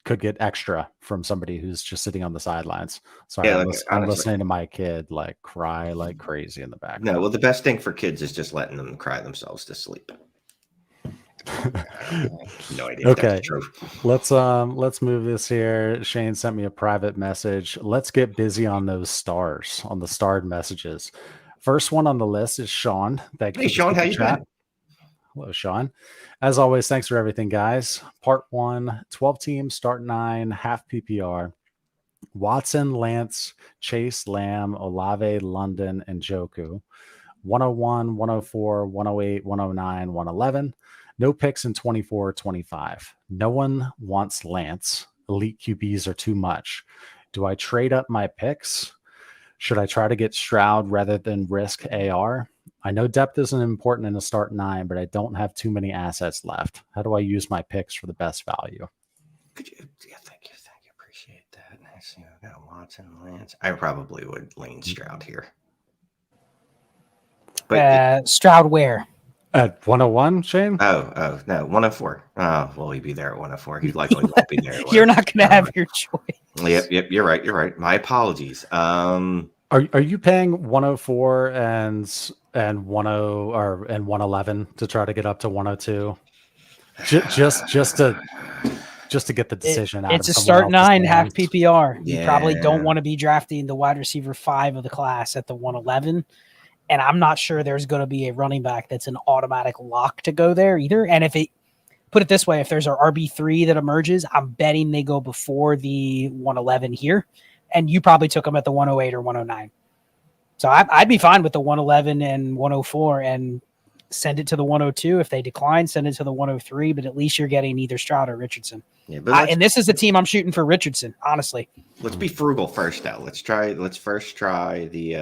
Could get extra from somebody who's just sitting on the sidelines. Sorry, yeah, I'm listening to my kid like cry like crazy in the back. No, well, the best thing for kids is just letting them cry themselves to sleep. No idea. Okay, let's move this here. Shane sent me a private message. Let's get busy on those stars, on the starred messages. First one on the list is Sean. Hey, Sean, how you been? Hello, Sean. As always, thanks for everything, guys. Part 1, 12 teams, start 9, half PPR. Watson, Lance, Chase, Lamb, Olave, London, and Joku. 101, 104, 108, 109, 111. No picks in 24, 25. No one wants Lance. Elite QBs are too much. Do I trade up my picks? Should I try to get Stroud rather than risk AR? I know depth isn't important in a start 9, but I don't have too many assets left. How do I use my picks for the best value? Thank you. Appreciate that. Nice. I got Watson, Lance. I probably would lean Stroud here. But Stroud where? At 101, Shane? Oh, no, 104. Oh, will he be there at 104? He likely won't be there. You're not going to have your choice. Yep. You're right. My apologies. Are you paying 104 and 10 or and 111 to try to get up to 102? Just to get the decision out. It's a start 9, half PPR. Yeah. You probably don't want to be drafting the wide receiver 5 of the class at the 111. And I'm not sure there's going to be a running back that's an automatic lock to go there either. And put it this way, if there's an RB3 that emerges, I'm betting they go before the 111 here. And you probably took them at the 108 or 109. So I'd be fine with the 111 and 104 and send it to the 102. If they decline, send it to the 103. But at least you're getting either Stroud or Richardson. Yeah, and this is the team I'm shooting for Richardson, honestly. Let's be frugal first, though. Let's first try the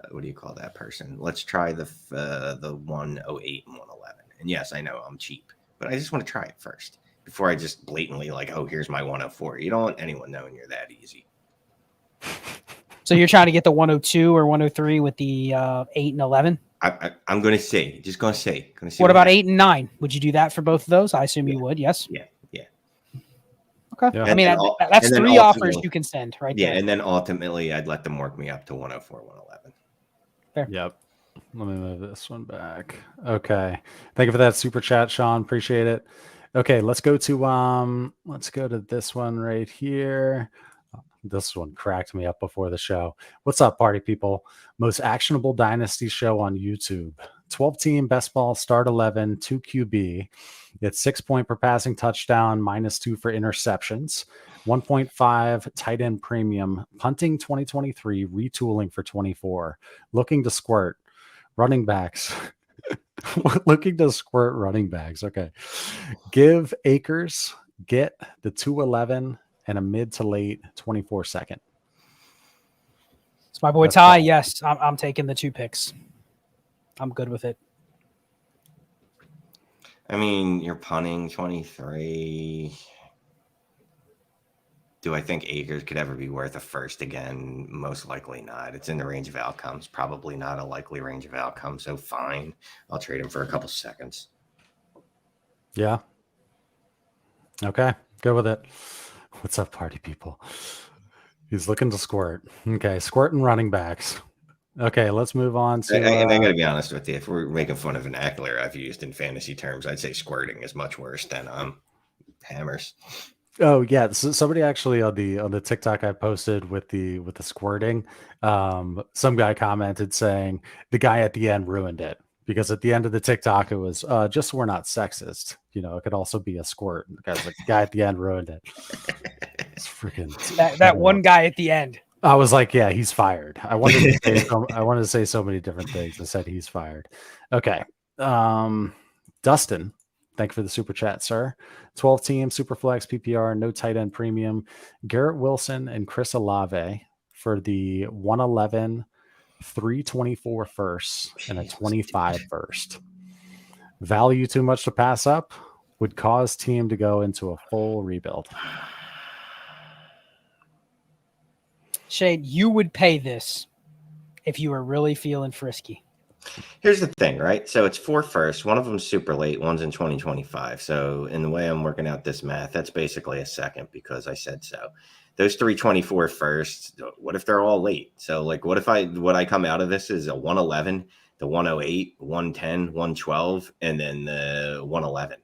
what do you call that person? Let's try the 108 and 111. And yes, I know I'm cheap, but I just want to try it first before I just blatantly like, oh, here's my 104. You don't want anyone knowing you're that easy. So you're trying to get the 102 or 103 with the 8 and 11? I'm going to say. Just going to say. What about 8 and 9? Would you do that for both of those? I assume you would, yes? Yeah. Okay. Yeah. I mean, that's 3 offers you can send right there. Yeah, and then ultimately I'd let them work me up to 104, 111. Fair. Yep. Let me move this one back. Okay. Thank you for that super chat, Sean. Appreciate it. Okay, let's go to this one right here. This one cracked me up before the show. What's up, party people? Most actionable Dynasty show on YouTube. 12-team best ball, start 11, 2 QB. It's 6 point per passing touchdown, -2 for interceptions, 1.5 tight end premium, punting 2023, retooling for 24, looking to squirt, running backs, Looking to squirt running backs. Okay. Give Akers, get the 211 and a mid to late 24 second. It's my boy That's Ty. fine. Yes, I'm taking the 2 picks. I'm good with it. I mean, you're punting 23. Do I think Akers could ever be worth a first again? Most likely not. It's in the range of outcomes. Probably not a likely range of outcomes. So fine. I'll trade him for a couple seconds. Yeah. Okay. Go with it. What's up, party people? He's looking to squirt. Okay. Squirting running backs. Okay. Let's move on to. And I got to be honest with you. If we're making fun of vernacular I've used in fantasy terms, I'd say squirting is much worse than hammers. Oh yeah, so somebody actually on the TikTok I posted with the squirting, some guy commented saying the guy at the end ruined it because at the end of the TikTok it was just so we're not sexist, you know, it could also be a squirt. And the guy's like, the guy at the end ruined it. It's freaking That one guy at the end. I was like, yeah, he's fired. I wanted to say so many different things. I said he's fired. Okay, Dustin. Thank you for the super chat, sir. 12 team, super flex, PPR, no tight end premium. Garrett Wilson and Chris Olave for the 111, 324 first, and a 25 first. Value too much to pass up would cause team to go into a full rebuild. Shane, you would pay this if you were really feeling frisky. Here's the thing, right? So it's 4 first. One of them's super late. One's in 2025. So in the way I'm working out this math, that's basically a second because I said so. Those 324 first, what if they're all late? So like what I come out of this is a 111, the 108, 110, 112, and then the 111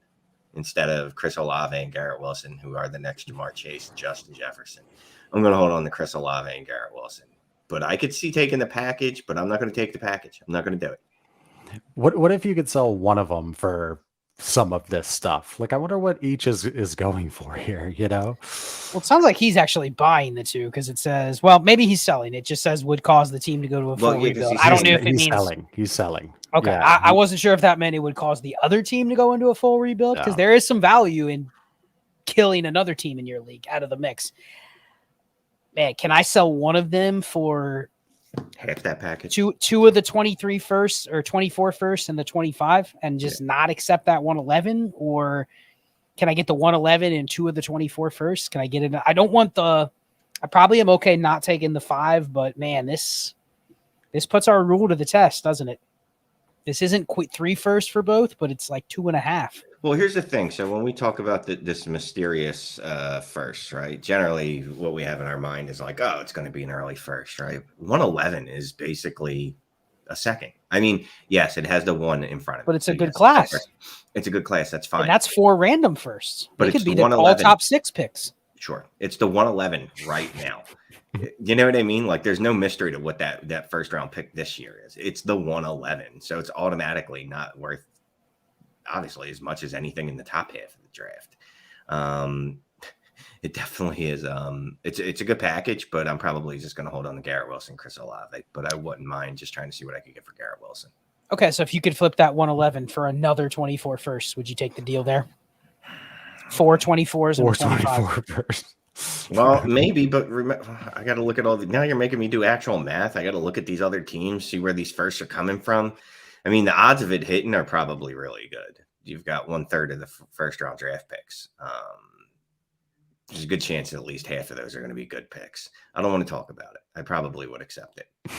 instead of Chris Olave and Garrett Wilson, who are the next Ja'Marr Chase, Justin Jefferson. I'm going to hold on to Chris Olave and Garrett Wilson. But I could see taking the package, but I'm not going to take the package. I'm not going to do it. What if you could sell one of them for some of this stuff? Like, I wonder what each is going for here, you know? Well, it sounds like he's actually buying the 2 because it says, well, maybe he's selling. It just says would cause the team to go to a full rebuild. I don't know if it means selling. He's selling. Okay. Yeah. I wasn't sure if that meant it would cause the other team to go into a full rebuild because there is some value in killing another team in your league out of the mix. Man, can I sell one of them for half that package? Two of the 23 first or 24 first and the 25 and just not accept that 111? Or can I get the 111 and 2 of the 24 first? Can I get it? I don't want I probably am okay not taking the 5, but man, this puts our rule to the test, doesn't it? This isn't 3 first for both, but it's like 2.5. Well, here's the thing. So when we talk about this mysterious first, right? Generally, what we have in our mind is like, oh, it's going to be an early first, right? 111 is basically a second. I mean, yes, it has the 1 in front of it. But it's a good class. It's a good class. That's fine. And that's 4 random firsts. But it could it's be the all top 6 picks. Sure. It's the 111 right now. You know what I mean? Like there's no mystery to what that first round pick this year is. It's the 111. So it's automatically not worth obviously as much as anything in the top half of the draft. It definitely is. It's a good package, but I'm probably just going to hold on to Garrett Wilson, Chris Olave, but I wouldn't mind just trying to see what I could get for Garrett Wilson. Okay. So if you could flip that 111 for another 24 first, would you take the deal there? 4 24s and 25 first. Well, maybe, but I got to look at all now you're making me do actual math. I got to look at these other teams, see where these firsts are coming from. I mean, the odds of it hitting are probably really good. You've got 1/3 of the first round draft picks. There's a good chance that at least half of those are going to be good picks. I don't want to talk about it. I probably would accept it.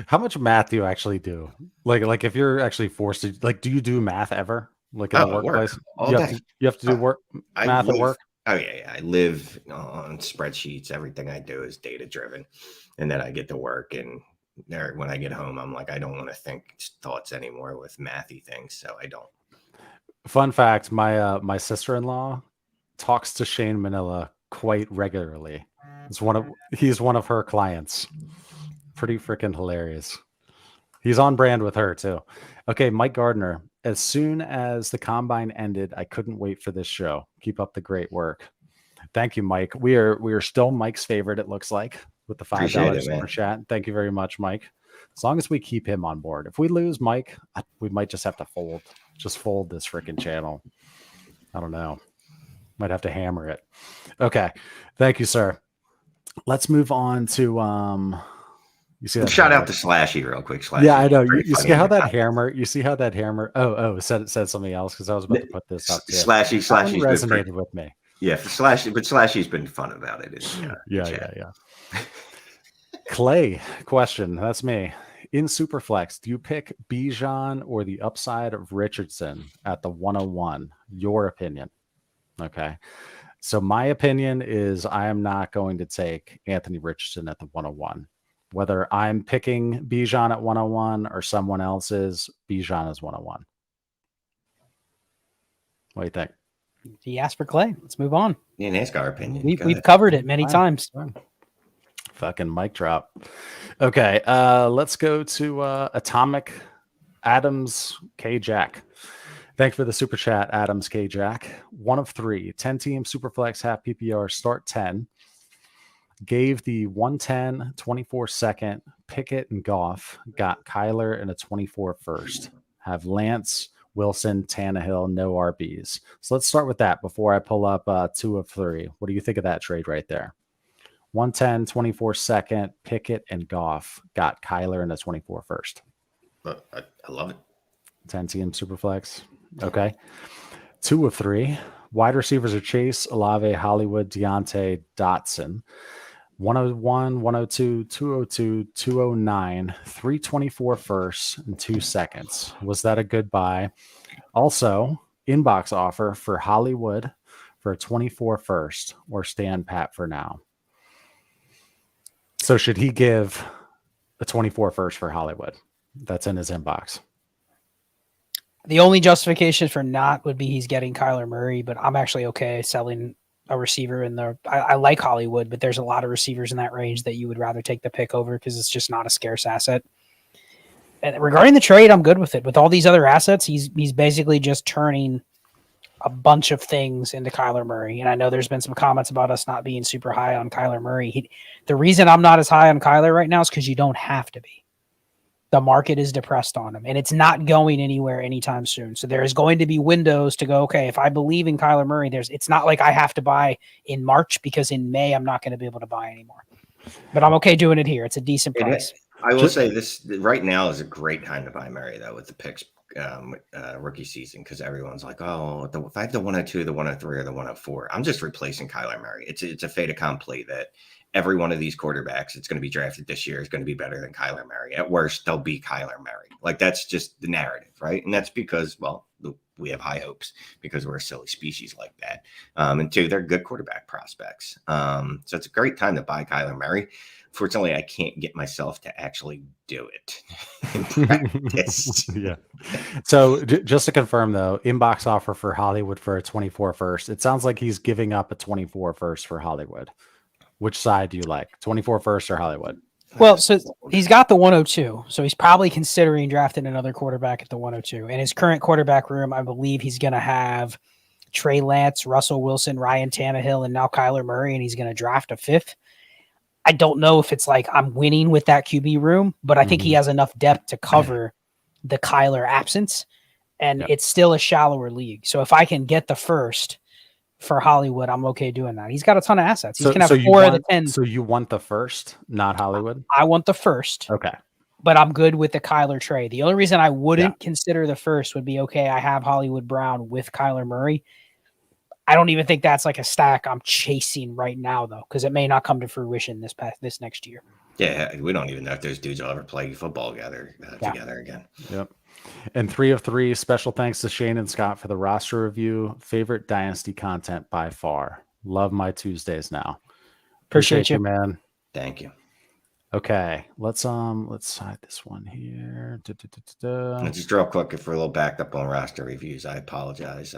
How much math do you actually do? Like if you're actually forced to, like, do you do math ever? Like in the workplace? You have to do work math at work? Oh, yeah. I live on spreadsheets. Everything I do is data driven. And then I get to work and when I get home, I'm like, I don't want to think thoughts anymore with mathy things. So I don't. Fun fact, my sister-in-law talks to Shane Manila quite regularly. He's one of her clients. Pretty freaking hilarious. He's on brand with her too. Okay, Mike Gardner. As soon as the combine ended, I couldn't wait for this show. Keep up the great work. Thank you, Mike. We are still Mike's favorite, it looks like, with the $5 super chat. Thank you very much, Mike. As long as we keep him on board. If we lose Mike, we might just have to fold. Just fold this freaking channel. I don't know. Might have to hammer it. Okay. Thank you, sir. Let's move on to you see that Shout hammer? out to Slashy real quick. Slashy. Yeah, I know. You Pretty see funny. how that hammer, you see how that hammer said something else because I was about to put this up too. Slashy's That one been resonated with me. Yeah, for Slashy, but Slashy's been fun about it. Yeah. Clay question. That's me. In Superflex, do you pick Bijan or the upside of Richardson at the 101? Your opinion. Okay. So my opinion is I am not going to take Anthony Richardson at the 101. Whether I'm picking Bijan at 101 or someone else's, Bijan is 101. What do you think? He asked for Clay. Let's move on. You didn't ask our opinion. We've covered it many Fine. times. Fucking mic drop. Okay, let's go to Atomic Adams K Jack. Thanks for the super chat, Adams K Jack. 1 of 3, 10-team Superflex half PPR start 10. Gave the 110, 24 second Pickett and Goff. Got Kyler and a 24 first. Have Lance, Wilson, Tannehill, no RBs. So let's start with that before I pull up 2 of 3. What do you think of that trade right there? 110, 24 second, Pickett and Goff. Got Kyler and a 24 first. I love it. 10-team Superflex. Okay. 2 of 3. Wide receivers are Chase, Olave, Hollywood, Deontay, Dotson. 101, 102, 202, 209, 324 first, and 2 seconds. Was that a good buy? Also, inbox offer for Hollywood for a 24 first or stand pat for now. So should he give a 24 first for Hollywood? That's in his inbox. The only justification for not would be he's getting Kyler Murray, but I'm actually okay selling a receiver in the. I like Hollywood, but there's a lot of receivers in that range that you would rather take the pick over because it's just not a scarce asset. And regarding the trade, I'm good with it. With all these other assets, he's basically just turning a bunch of things into Kyler Murray. And I know there's been some comments about us not being super high on Kyler Murray. The reason I'm not as high on Kyler right now is because you don't have to be. The market is depressed on him, and it's not going anywhere anytime soon. So there is going to be windows to go, okay, if I believe in Kyler Murray, it's not like I have to buy in March because in May I'm not going to be able to buy anymore. But I'm okay doing it here. It's a decent price. I will say this right now is a great time to buy Murray, though, with the picks rookie season, because everyone's like, oh, if I have the 102, the 103, or the 104, I'm just replacing Kyler Murray. It's a fait accompli that every one of these quarterbacks that's going to be drafted this year is going to be better than Kyler Murray. At worst, they'll be Kyler Murray. Like, that's just the narrative, right? And that's because, well, we have high hopes because we're a silly species like that. And two, they're good quarterback prospects. So it's a great time to buy Kyler Murray. Fortunately, I can't get myself to actually do it in practice. Yeah. So just to confirm, though, inbox offer for Hollywood for a 24 first. It sounds like he's giving up a 24 first for Hollywood. Which side do you like? 24 first or Hollywood? Well, so he's got the 102. So he's probably considering drafting another quarterback at the 102. In his current quarterback room, I believe he's going to have Trey Lance, Russell Wilson, Ryan Tannehill, and now Kyler Murray, and he's going to draft a 5th. I don't know if it's like I'm winning with that QB room, but I think he has enough depth to cover the Kyler absence, and it's still a shallower league. So if I can get the first for Hollywood, I'm okay doing that. He's got a ton of assets. He's going to have 4 of the 10. So you want the first, not Hollywood? I want the first. Okay. But I'm good with the Kyler trade. The only reason I wouldn't consider the first would be, okay, I have Hollywood Brown with Kyler Murray. I don't even think that's like a stack I'm chasing right now, though, because it may not come to fruition this next year. Yeah, we don't even know if those dudes will ever play football together again. Yep. And 3 of 3, special thanks to Shane and Scott for the roster review. Favorite Dynasty content by far. Love my Tuesdays now. Appreciate you, man. Thank you. Okay, let's side this one here. Just real quick, if we're a little backed up on roster reviews, I apologize.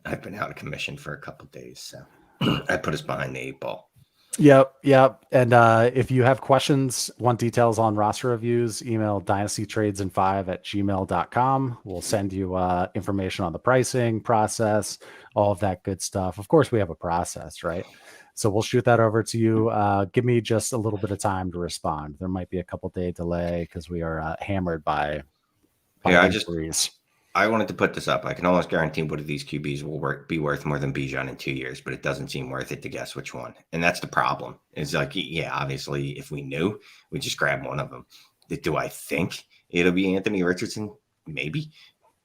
I've been out of commission for a couple of days, so I put us behind the 8 ball. Yep. And if you have questions, want details on roster reviews, email dynastytrades5@gmail.com. We'll send you information on the pricing process, all of that good stuff. Of course, we have a process, right? So we'll shoot that over to you. Give me just a little bit of time to respond. There might be a couple day delay because we are hammered by inquiries. I wanted to put this up. I can almost guarantee one of these QBs will be worth more than Bijan in 2 years, but it doesn't seem worth it to guess which one. And that's the problem. It's like, yeah, obviously, if we knew, we just grab one of them. Do I think it'll be Anthony Richardson? Maybe.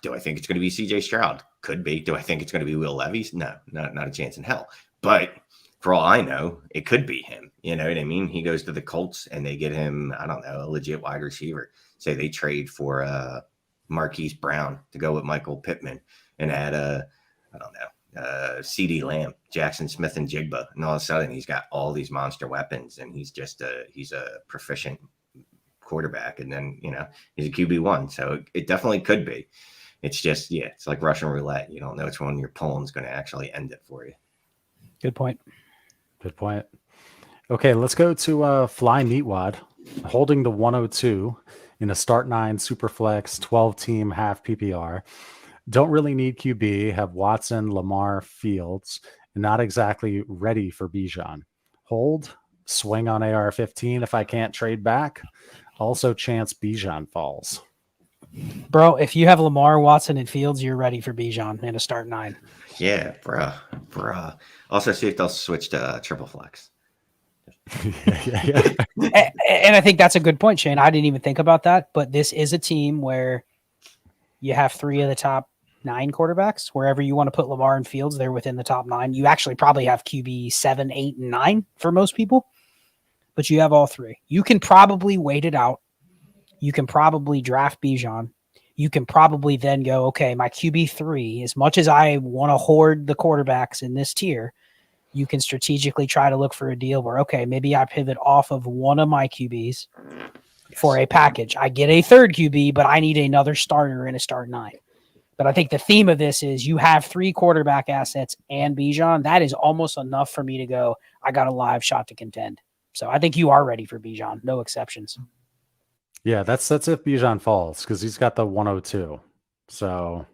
Do I think it's going to be CJ Stroud? Could be. Do I think it's going to be Will Levis? No, not a chance in hell. But for all I know, it could be him. You know what I mean? He goes to the Colts and they get him, I don't know, a legit wide receiver. Say they trade for Marquise Brown to go with Michael Pittman and add CD Lamb, Jaxon-Smith Njigba, and all of a sudden he's got all these monster weapons and he's a proficient quarterback, and then he's a QB1, so it definitely could be. It's just it's like Russian roulette. You don't know which one you're pulling is going to actually end it for you. Good point. Okay, let's go to Fly Meatwad, holding the 102 in a start 9 Superflex 12-team half PPR. Don't really need QB, have Watson, Lamar, Fields, and not exactly ready for Bijan. Hold, swing on AR-15 if I can't trade back. Also chance Bijan falls. Bro, if you have Lamar, Watson, and Fields, you're ready for Bijan in a start 9. Yeah, bruh. Also see if they'll switch to triple flex. Yeah. And I think that's a good point, Shane. I didn't even think about that, but this is a team where you have 3 of the top 9 quarterbacks. Wherever you want to put Lamar and Fields, they're within the top 9. You actually probably have QB 7, 8, and 9 for most people, but you have all 3. You can probably wait it out. You can probably draft Bijan. You can probably then go, okay, my QB 3, as much as I want to hoard the quarterbacks in this tier, you can strategically try to look for a deal where, okay, maybe I pivot off of one of my QBs for a package. I get a third QB, but I need another starter in a start 9. But I think the theme of this is you have 3 quarterback assets and Bijan. That is almost enough for me to go, I got a live shot to contend. So I think you are ready for Bijan. No exceptions. Yeah, that's if Bijan falls, because he's got the 102. So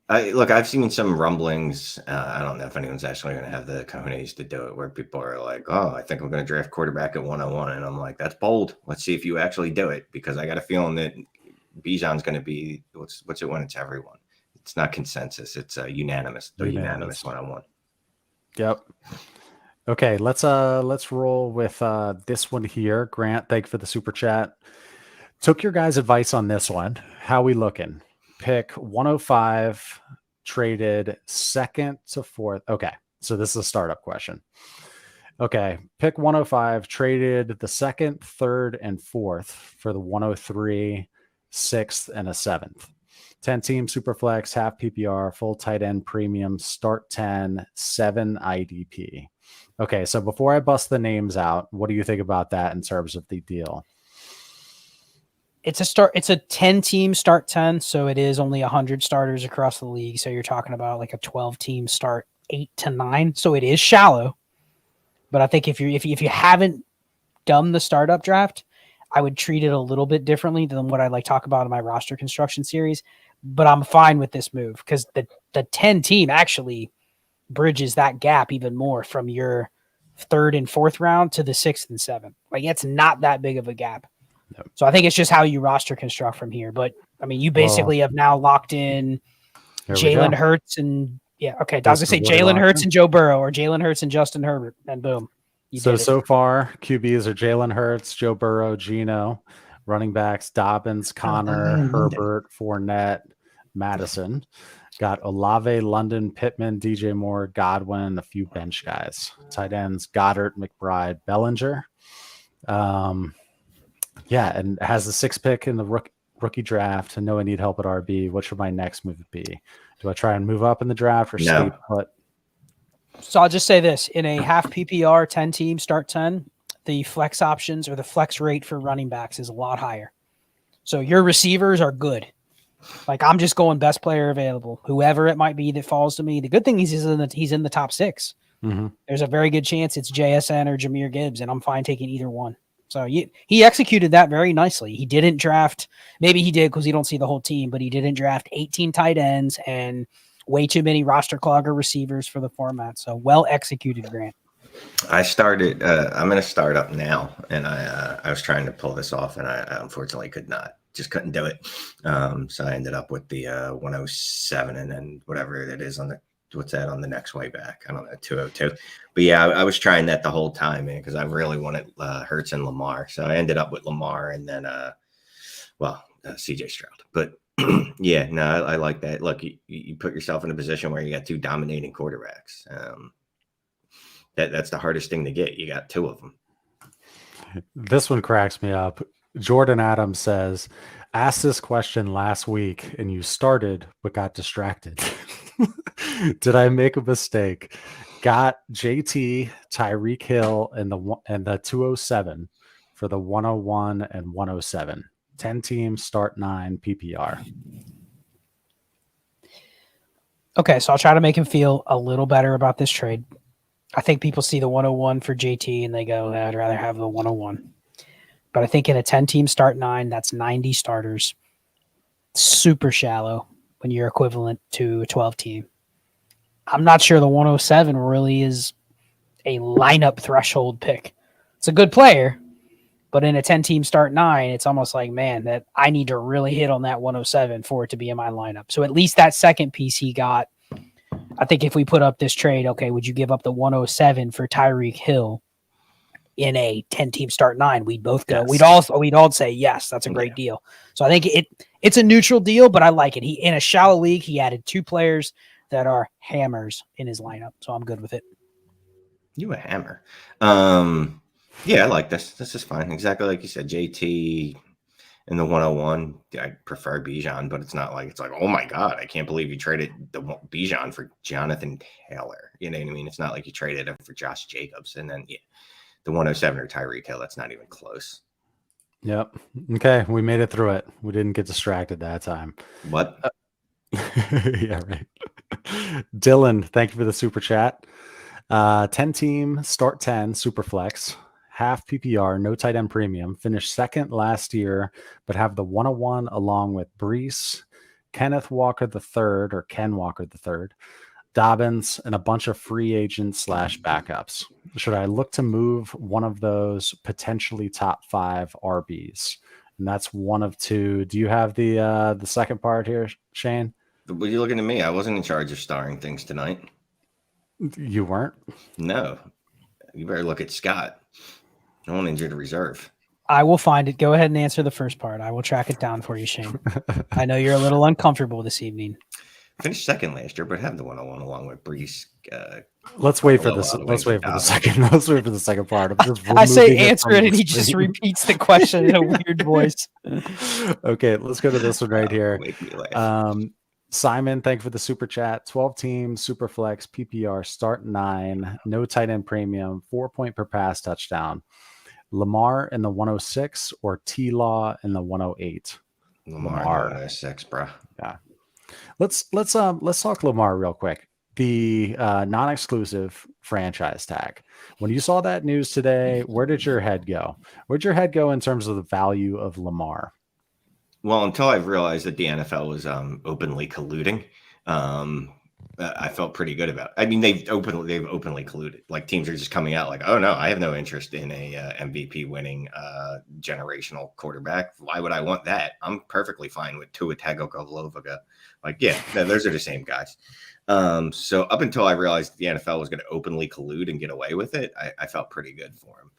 I've seen some rumblings. I don't know if anyone's actually going to have the cojones to do it, where people are like, oh, I think I'm going to draft quarterback at 101. And I'm like, that's bold. Let's see if you actually do it, because I got a feeling that Bijan's going to be, what's it when it's everyone? It's not consensus. It's unanimous. The unanimous 101. Yep. Okay, let's roll with this one here. Grant, thank you for the super chat. Took your guys' advice on this one. How we looking? Pick 105, traded 2nd to 4th. Okay, so this is a startup question. Okay, pick 105, traded the 2nd, 3rd, and 4th for the 103, 6th, and a 7th. 10-team Superflex, half PPR, full tight end premium, start 10, 7 IDP. Okay, so before I bust the names out, what do you think about that in terms of the deal? It's a 10-team start 10, so it is only 100 starters across the league. So you're talking about like a 12-team start 8 to 9. So it is shallow. But I think if you haven't done the startup draft, I would treat it a little bit differently than what I talk about in my roster construction series. But I'm fine with this move because the 10-team actually bridges that gap even more from your 3rd and 4th round to the 6th and 7th. Like, it's not that big of a gap. Yep. So I think it's just how you roster construct from here. But I mean, you basically have now locked in Jalen Hurts and I was going to say Jalen Hurts and Joe Burrow, or Jalen Hurts and Justin Herbert, and boom. So far, QBs are Jalen Hurts, Joe Burrow, Geno. Running backs, Dobbins, Connor, Herbert, Fournette, Madison. Got Olave, London, Pittman, DJ Moore, Godwin, a few bench guys. Tight ends, Goddard, McBride, Bellinger. And has the 6th pick in the rookie draft. I know I need help at RB. What should my next move be? Do I try and move up in the draft or stay put? So I'll just say this. In a half PPR 10-team start 10, the flex options or the flex rate for running backs is a lot higher. So your receivers are good. Like, I'm just going best player available, whoever it might be that falls to me. The good thing is he's in the top 6. there's a very good chance it's JSN or Jahmyr Gibbs, and I'm fine taking either one. So he executed that very nicely. He didn't draft, maybe he did because you don't see the whole team, but he didn't draft 18 tight ends and way too many roster clogger receivers for the format. So well executed, Grant. I started, I'm going to start up now, and I was trying to pull this off, and I unfortunately could not. Just couldn't do it. So I ended up with the 107 and then whatever it is on the, what's that on the next way back? I don't know, 202. But yeah, I was trying that the whole time, man, because I really wanted Hurts and Lamar. So I ended up with Lamar and then, CJ Stroud. But yeah, no, I like that. Look, you put yourself in a position where you got 2 dominating quarterbacks. That's the hardest thing to get. You got 2 of them. This one cracks me up. Jordan Adams says, asked this question last week and you started but got distracted. Did I make a mistake? Got JT, Tyreek Hill, and the 207 for the 101 and 107. 10 teams, start 9 PPR. Okay, so I'll try to make him feel a little better about this trade. I think people see the 101 for JT and they go, I'd rather have the 101. But I think in a 10-team start 9, that's 90 starters. Super shallow when you're equivalent to a 12-team. I'm not sure the 107 really is a lineup threshold pick. It's a good player, but in a 10-team start 9, it's almost like, man, that I need to really hit on that 107 for it to be in my lineup. So at least that second piece he got. I think if we put up this trade, okay, would you give up the 107 for Tyreek Hill in a 10-team start 9? We'd both go. Yes. We'd all say yes. That's a great deal. So I think it's a neutral deal, but I like it. He in a shallow league, he added 2 players that are hammers in his lineup, so I'm good with it. You a hammer? Yeah, I like this. This is fine. Exactly like you said, JT in the 101. I prefer Bijan, but it's not like it's like, oh my god, I can't believe you traded the Bijan for Jonathan Taylor. You know what I mean? It's not like you traded him for Josh Jacobs, and then the 107 or Tyreek Hill. That's not even close. Yep. Okay, we made it through it. We didn't get distracted that time. What? Yeah, right. Dylan, thank you for the super chat. 10-team, start 10, super flex, half PPR, no tight end premium, finished second last year, but have the 101 along with Brees, Kenneth Walker III, or Ken Walker III, Dobbins, and a bunch of free agents / backups. Should I look to move one of those potentially top 5 RBs? And that's one of 2. Do you have the second part here, Shane? Were you looking at me? I wasn't in charge of starring things tonight. You weren't? No. You better look at Scott. I want injured reserve. I will find it. Go ahead and answer the first part. I will track it down for you, Shane. I know you're a little uncomfortable this evening. Finished second last year, but have the 101 along with Brees. Let's wait for this. Let's wait for the second. Let's wait for the second part. I say answer it, and he just repeats the question in a weird voice. Okay, let's go to this one right here. Make me laugh. Simon, thank you for the super chat. 12 teams, super flex, PPR, start 9, no tight end premium, 4-point per pass touchdown. Lamar in the 106 or T-Law in the 108. Lamar 106, bro. Yeah. Let's talk Lamar real quick. The non-exclusive franchise tag. When you saw that news today, where did your head go? Where'd your head go in terms of the value of Lamar? Well, until I realized that the NFL was openly colluding, I felt pretty good about it. I mean, they've openly colluded. Like teams are just coming out like, oh no, I have no interest in a MVP winning generational quarterback. Why would I want that? I'm perfectly fine with Tua Tagovailoa. Like, yeah, those are the same guys. So up until I realized the NFL was going to openly collude and get away with it, I felt pretty good for him.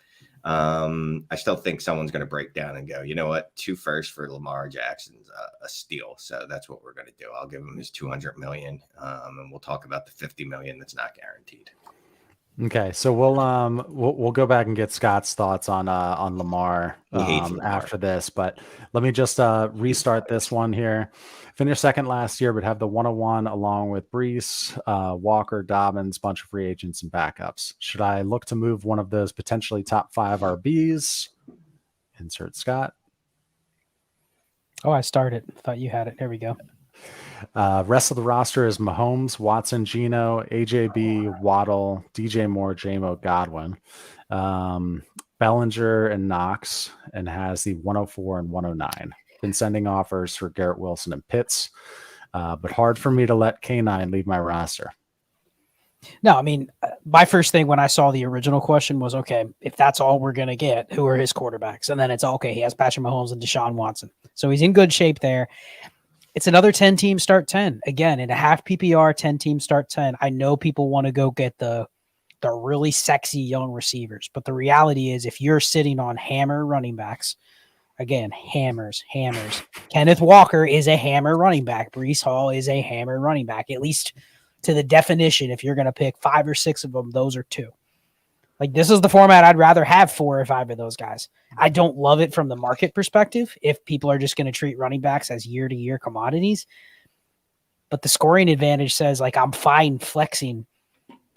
I still think someone's going to break down and go, you know what, 2 firsts for Lamar Jackson's a steal. So that's what we're going to do. I'll give him his $200 million, and we'll talk about the $50 million that's not guaranteed. Okay, so we'll go back and get Scott's thoughts on Lamar after this, but let me just restart this one here. Finished second last year, but have the 101 along with Brees, Walker, Dobbins, bunch of free agents and backups. Should I look to move one of those potentially top 5 RBs? Insert Scott. Oh, I started. Thought you had it. There we go. Rest of the roster is Mahomes, Watson, Geno, AJB, Waddle, DJ Moore, JMO, Godwin, Bellinger, and Knox, and has the 104 and 109. Been sending offers for Garrett Wilson and Pitts, but hard for me to let K9 leave my roster. No, I mean, my first thing when I saw the original question was, okay, if that's all we're going to get, who are his quarterbacks? And then it's okay, he has Patrick Mahomes and Deshaun Watson. So he's in good shape there. It's another 10-team start 10. Again, in a half PPR, 10-team start 10. I know people want to go get the really sexy young receivers, but the reality is if you're sitting on hammer running backs, again, hammers. Kenneth Walker is a hammer running back. Breece Hall is a hammer running back, at least to the definition. If you're going to pick 5 or 6 of them, those are 2. Like, this is the format I'd rather have 4 or 5 of those guys. I don't love it from the market perspective if people are just going to treat running backs as year-to-year commodities. But the scoring advantage says, like, I'm fine flexing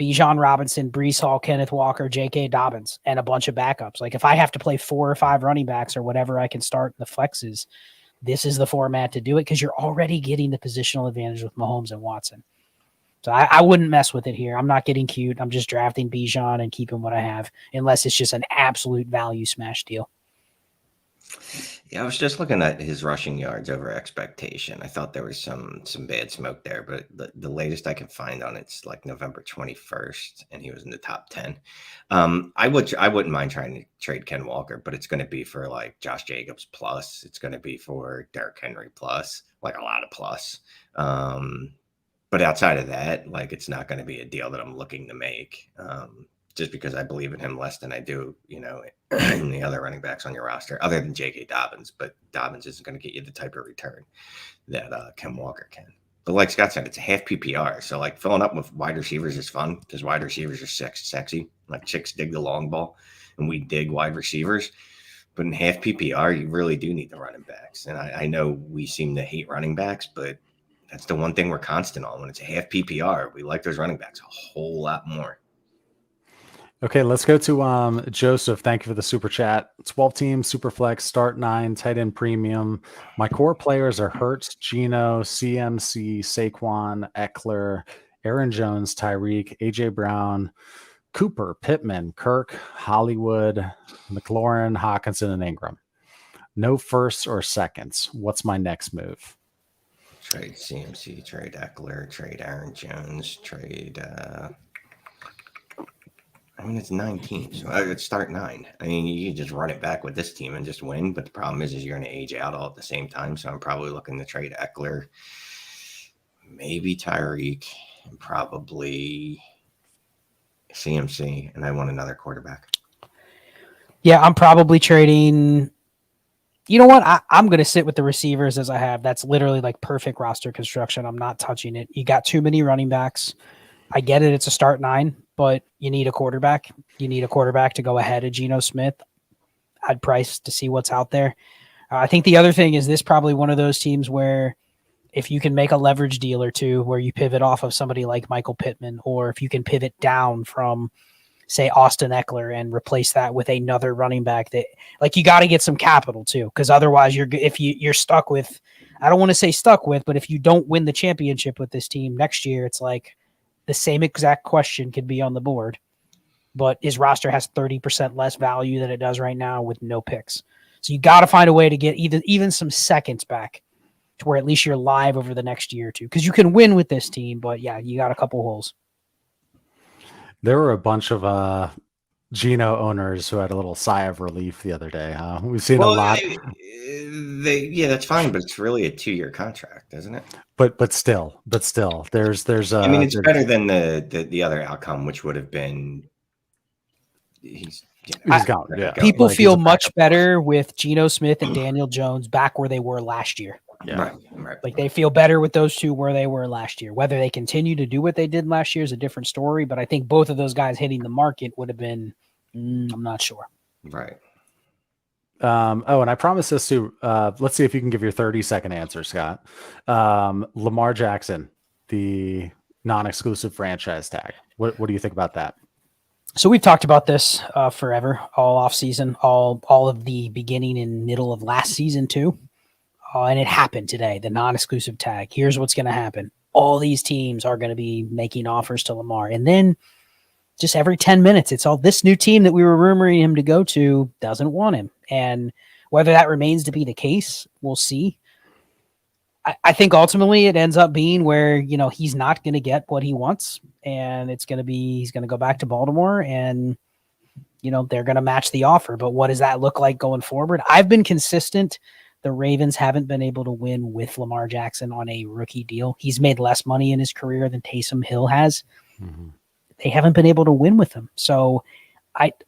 Bijan Robinson, Breece Hall, Kenneth Walker, J.K. Dobbins, and a bunch of backups. Like, if I have to play 4 or 5 running backs or whatever I can start in the flexes, this is the format to do it because you're already getting the positional advantage with Mahomes and Watson. So I wouldn't mess with it here. I'm not getting cute. I'm just drafting Bijan and keeping what I have, unless it's just an absolute value smash deal. Yeah, I was just looking at his rushing yards over expectation. I thought there was some bad smoke there, but the latest I can find on it's like November 21st, and he was in the top 10. I wouldn't mind trying to trade Ken Walker, but it's going to be for like Josh Jacobs plus. It's going to be for Derrick Henry plus, like a lot of plus. But outside of that, like, it's not going to be a deal that I'm looking to make, just because I believe in him less than I do, in the other running backs on your roster, other than J.K. Dobbins. But Dobbins isn't going to get you the type of return that Ken Walker can. But like Scott said, it's a half PPR. So, like, filling up with wide receivers is fun because wide receivers are sexy. Like, chicks dig the long ball, and we dig wide receivers. But in half PPR, you really do need the running backs. And I know we seem to hate running backs, but that's the one thing we're constant on. When it's a half PPR, we like those running backs a whole lot more. Okay, let's go to Joseph. Thank you for the super chat. 12 team, super flex, start 9, tight end premium. My core players are Hurts, Geno, CMC, Saquon, Eckler, Aaron Jones, Tyreek, AJ Brown, Cooper, Pittman, Kirk, Hollywood, McLaurin, Hawkinson, and Ingram. No firsts or seconds. What's my next move? Trade CMC, trade Eckler, trade Aaron Jones, trade it's 9 teams. So I would start 9. I mean, you can just run it back with this team and just win. But the problem is you're going to age out all at the same time. So I'm probably looking to trade Eckler, maybe Tyreek, and probably CMC. And I want another quarterback. Yeah, I'm probably trading. You know what? I'm going to sit with the receivers as I have. That's literally like perfect roster construction. I'm not touching it. You got too many running backs. I get it. It's a start 9, but you need a quarterback. You need a quarterback to go ahead of Geno Smith. I'd price to see what's out there. I think the other thing is this probably one of those teams where if you can make a leverage deal or two where you pivot off of somebody like Michael Pittman, or if you can pivot down from, say, Austin Eckler and replace that with another running back, that, like, you got to get some capital too, because otherwise you're stuck with, I don't want to say stuck with, but if you don't win the championship with this team next year, it's like the same exact question could be on the board, but his roster has 30% less value than it does right now with no picks. So you got to find a way to get even some seconds back to where at least you're live over the next year or two, because you can win with this team, but yeah, you got a couple holes. There were a bunch of Geno owners who had a little sigh of relief the other day. We've seen a lot. Yeah, that's fine, but it's really a 2-year contract, isn't it? But still, there's. I mean, it's better than the other outcome, which would have been he's gone. Yeah, people feel much better with Geno Smith and Daniel Jones back where they were last year. Yeah. Right. Like, they feel better with those two where they were last year. Whether they continue to do what they did last year is a different story, but I think both of those guys hitting the market would have been, I'm not sure. Right. And I promise this too. Let's see if you can give your 30-second answer, Scott. Lamar Jackson, the non-exclusive franchise tag. What do you think about that? So we've talked about this forever, all off season, all of the beginning and middle of last season too. And it happened today, the non-exclusive tag. Here's what's going to happen. All these teams are going to be making offers to Lamar. And then just every 10 minutes, it's all this new team that we were rumoring him to go to doesn't want him. And whether that remains to be the case, we'll see. I think ultimately it ends up being where, he's not going to get what he wants. And it's going to be, he's going to go back to Baltimore and, they're going to match the offer. But what does that look like going forward? I've been consistent. The Ravens haven't been able to win with Lamar Jackson on a rookie deal. He's made less money in his career than Taysom Hill has. Mm-hmm. They haven't been able to win with him. So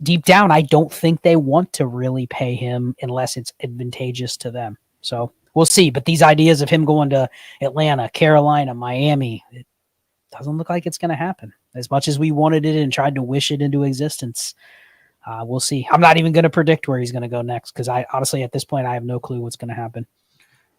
deep down, I don't think they want to really pay him unless it's advantageous to them. So we'll see. But these ideas of him going to Atlanta, Carolina, Miami, it doesn't look like it's going to happen. As much as we wanted it and tried to wish it into existence, we'll see. I'm not even going to predict where he's going to go next because I honestly, at this point, I have no clue what's going to happen.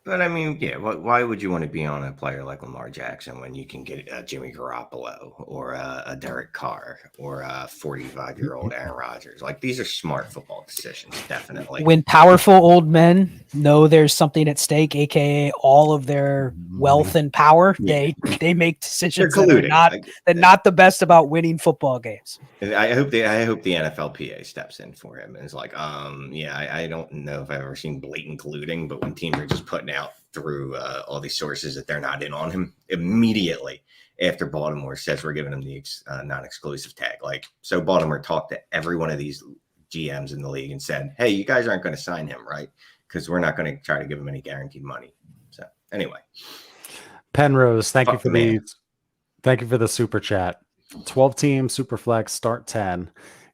But I mean, yeah, why would you want to be on a player like Lamar Jackson when you can get a Jimmy Garoppolo or a Derek Carr or a 45-year-old Aaron Rodgers? Like, these are smart football decisions, definitely. When powerful old men know there's something at stake, aka all of their wealth and power, they make decisions that are not the best about winning football games. I hope the NFLPA steps in for him and is like, I don't know if I've ever seen blatant colluding, but when teams are just putting out through all these sources that they're not in on him immediately after Baltimore says we're giving him the non-exclusive tag. Like, so Baltimore talked to every one of these GMs in the league and said, hey, you guys aren't going to sign him, right? Because we're not going to try to give him any guaranteed money. So anyway, Penrose, thank you for the super chat. 12-team Superflex start 10.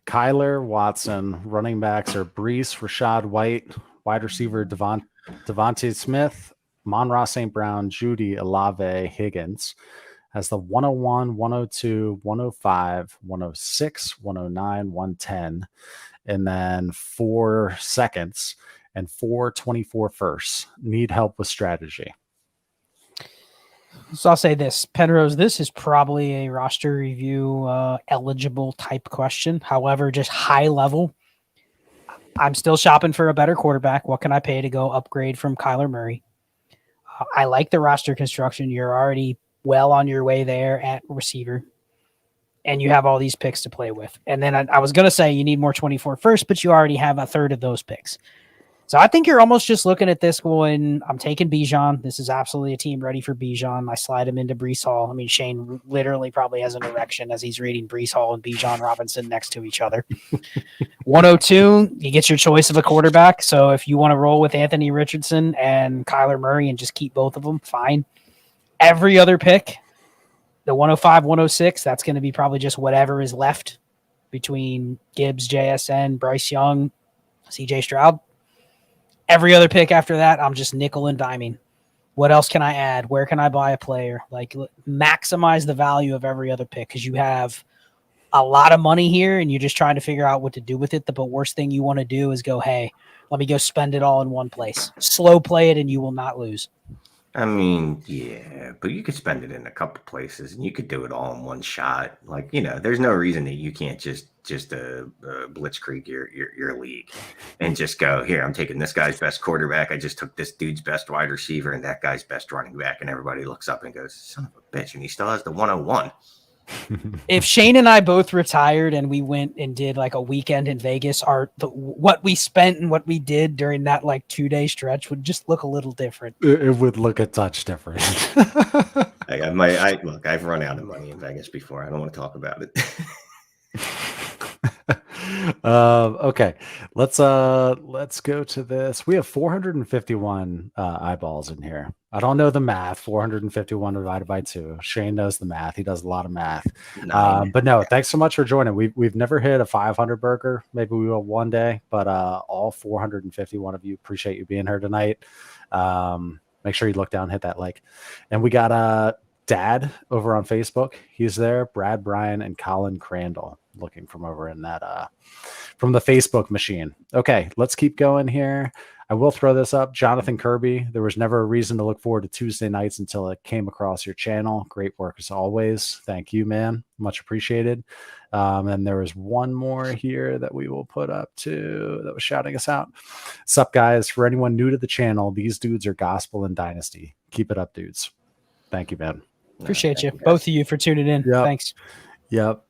Kyler, Watson, running backs are Brees, Rashad White, wide receiver Devontae Smith, Monroe St. Brown, Judy, Olave, Higgins. Has the 101, 102, 105, 106, 109, 110, and then 4 seconds and 424 firsts. Need help with strategy. So I'll say this, Penrose, this is probably a roster review eligible type question. However, just high level, I'm still shopping for a better quarterback. What can I pay to go upgrade from Kyler Murray? I like the roster construction. You're already well on your way there at receiver, and you have all these picks to play with. And then I was going to say you need more 24 first, but you already have a third of those picks. So I think you're almost just looking at this going, I'm taking Bijan. This is absolutely a team ready for Bijan. I slide him into Breece Hall. I mean, Shane literally probably has an erection as he's reading Breece Hall and Bijan Robinson next to each other. 102, you get your choice of a quarterback. So if you want to roll with Anthony Richardson and Kyler Murray and just keep both of them, fine. Every other pick, the 105, 106, that's going to be probably just whatever is left between Gibbs, JSN, Bryce Young, CJ Stroud. Every other pick after that, I'm just nickel and diming. What else can I add? Where can I buy a player? Like, maximize the value of every other pick because you have a lot of money here and you're just trying to figure out what to do with it. The worst thing you want to do is go, hey, let me go spend it all in one place. Slow play it and you will not lose. I mean, yeah, but you could spend it in a couple places and you could do it all in one shot. Like, there's no reason that you can't just blitzkrieg your league and just go, here, I'm taking this guy's best quarterback. I just took this dude's best wide receiver and that guy's best running back. And everybody looks up and goes, son of a bitch. And he still has the 101. If Shane and I both retired and we went and did like a weekend in Vegas, what we spent and what we did during that like 2-day stretch would just look a little different. It would look a touch different. Look, I've run out of money in Vegas before. I don't want to talk about it. Okay, let's go to this. We have 451 eyeballs in here. I don't know the math. 451 divided by 2. Shane knows the math. He does a lot of math. But no, thanks so much for joining. We've never hit a 500 burger. Maybe we will one day, but all 451 of you, appreciate you being here tonight. Make sure you look down, hit that like. And we got Dad over on Facebook. He's there. Brad, Brian, and Colin Crandall looking from over in that from the Facebook machine. Okay, let's keep going here. I will throw this up. Jonathan Kirby, there was never a reason to look forward to Tuesday nights until it came across your channel. Great work as always. Thank you, man. Much appreciated. And there was one more here that we will put up too that was shouting us out. Sup, guys? For anyone new to the channel, these dudes are gospel and Dynasty. Keep it up, dudes. Thank you, man. Appreciate you, both of you, for tuning in. Yep. Thanks. Yep.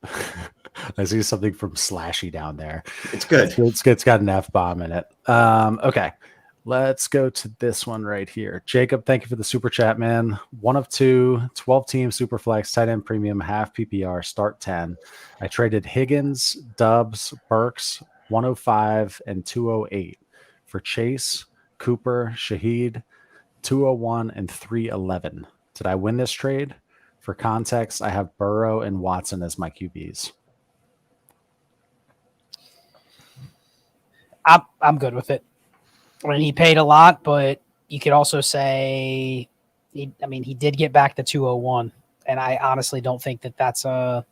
I see something from Slashy down there. It's good. It's got an F-bomb in it. Okay. Let's go to this one right here. Jacob, thank you for the super chat, man. 1 of 2, 12-team Superflex, tight end premium, half PPR, start 10. I traded Higgins, Dubs, Burks, 105 and 208 for Chase, Cooper, Shaheed, 201 and 311. Did I win this trade? For context, I have Burrow and Watson as my QBs. I'm good with it. I mean, he paid a lot, but you could also say, he did get back the 201, and I honestly don't think that that's a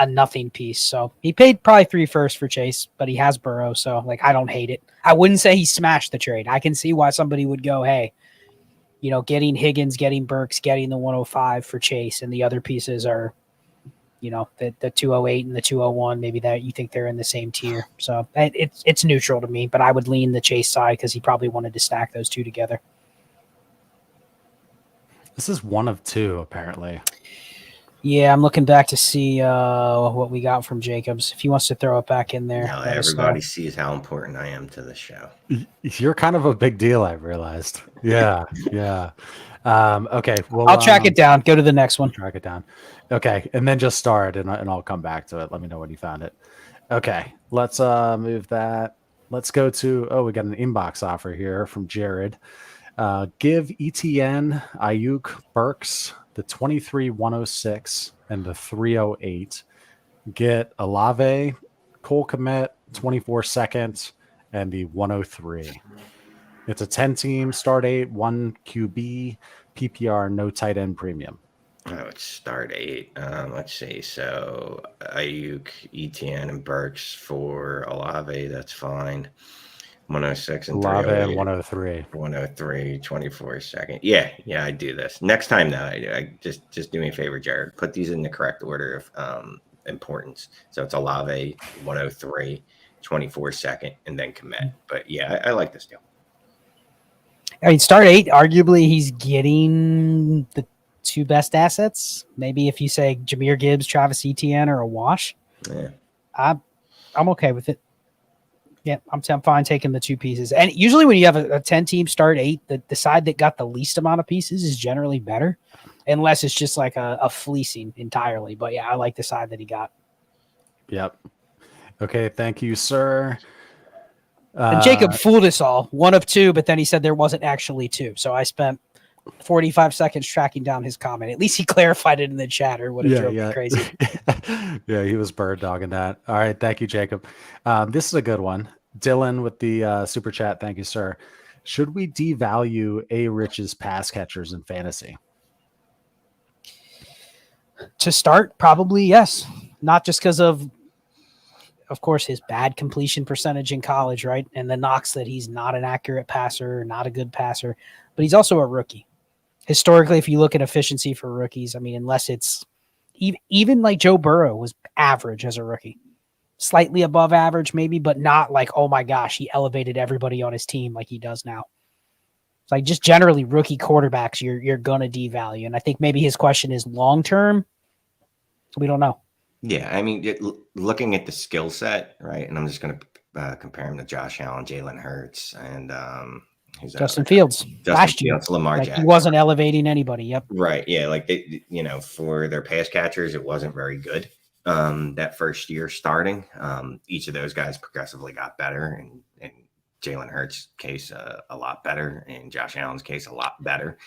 nothing piece. So he paid probably 3 first for Chase, but he has Burrow, so like I don't hate it. I wouldn't say he smashed the trade. I can see why somebody would go, hey, getting Higgins, getting Burks, getting the 105 for Chase, and the other pieces are, the 208 and the 201, maybe that you think they're in the same tier. So it's neutral to me, but I would lean the Chase side because he probably wanted to stack those two together. This is 1 of 2, apparently. Yeah, I'm looking back to see what we got from Jacobs. If he wants to throw it back in there. Now everybody sees how important I am to the show. You're kind of a big deal, I've realized. Yeah, yeah. Okay, well, I'll track it down. Go to the next one. Track it down. Okay, and then just start, and I'll come back to it. Let me know when you found it. Okay, let's move that. Let's go to, we got an inbox offer here from Jared. Give ETN, Ayuk, Burks the 23-106 and the 308. Get Olave, Cole Kmet, 24 seconds, and the 103. It's a 10-team start 8, 1 QB, PPR, no tight end premium. Oh, it's start 8. Let's see. So Ayuk, ETN, and Burks for Olave. That's fine. 106 and Olave 308. and 103. 103, 24 second. Yeah, I do this. Next time, though, I just do me a favor, Jared. Put these in the correct order of importance. So it's Olave, 103, 24 second, and then commit. But yeah, I like this deal. I mean, start 8, arguably he's getting the 2 best assets. Maybe if you say Jahmyr Gibbs, Travis Etienne, or a wash. Yeah. I'm okay with it. Yeah, I'm fine taking the 2 pieces. And usually when you have a 10-team start 8, the side that got the least amount of pieces is generally better, unless it's just like a fleecing entirely. But yeah, I like the side that he got. Yep. Okay, thank you, sir. And Jacob fooled us all. 1 of 2, but then he said there wasn't actually 2. So I spent 45 seconds tracking down his comment. At least he clarified it in the chat, or would have drove me crazy. Yeah, he was bird dogging that. All right, thank you, Jacob. This is a good one. Dylan with the super chat. Thank you, sir. Should we devalue Rich's pass catchers in fantasy? To start, probably yes. Not just because of course, his bad completion percentage in college, right? And the knocks that he's not an accurate passer, not a good passer, but he's also a rookie. Historically, if you look at efficiency for rookies, I mean, unless it's even like Joe Burrow was average as a rookie, slightly above average maybe, but not like, oh my gosh, he elevated everybody on his team like he does now. It's like just generally rookie quarterbacks, you're going to devalue. And I think maybe his question is long-term. We don't know. Yeah, I mean, looking at the skill set, right? And I'm just going to compare him to Josh Allen, Jalen Hurts, and Justin Fields last year. Lamar like Jackson. He wasn't elevating anybody. Yep. Right. Yeah. Like for their pass catchers, it wasn't very good. That first year starting, each of those guys progressively got better, and in Jalen Hurts' case, a lot better, in Josh Allen's case, a lot better.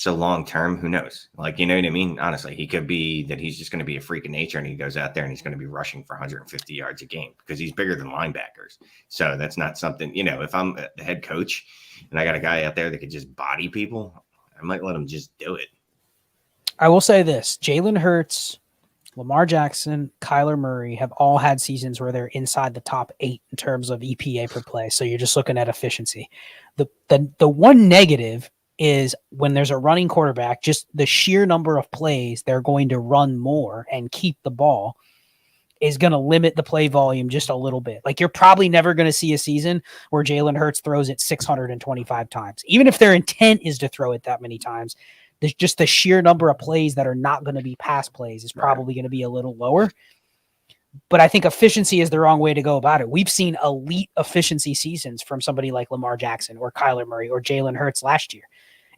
So long term, who knows? Like, you know what I mean? Honestly, he could be that he's just going to be a freak of nature, and he goes out there and he's going to be rushing for 150 yards a game because he's bigger than linebackers. So that's not something, if I'm the head coach and I got a guy out there that could just body people, I might let him just do it. I will say this: Jalen Hurts Lamar Jackson, Kyler Murray have all had seasons where they're inside the top 8 in terms of EPA per play. So you're just looking at efficiency. The one negative is when there's a running quarterback, just the sheer number of plays they're going to run more and keep the ball is going to limit the play volume just a little bit. Like you're probably never going to see a season where Jalen Hurts throws it 625 times. Even if their intent is to throw it that many times, there's just the sheer number of plays that are not going to be pass plays is probably going to be a little lower. But I think efficiency is the wrong way to go about it. We've seen elite efficiency seasons from somebody like Lamar Jackson or Kyler Murray or Jalen Hurts last year.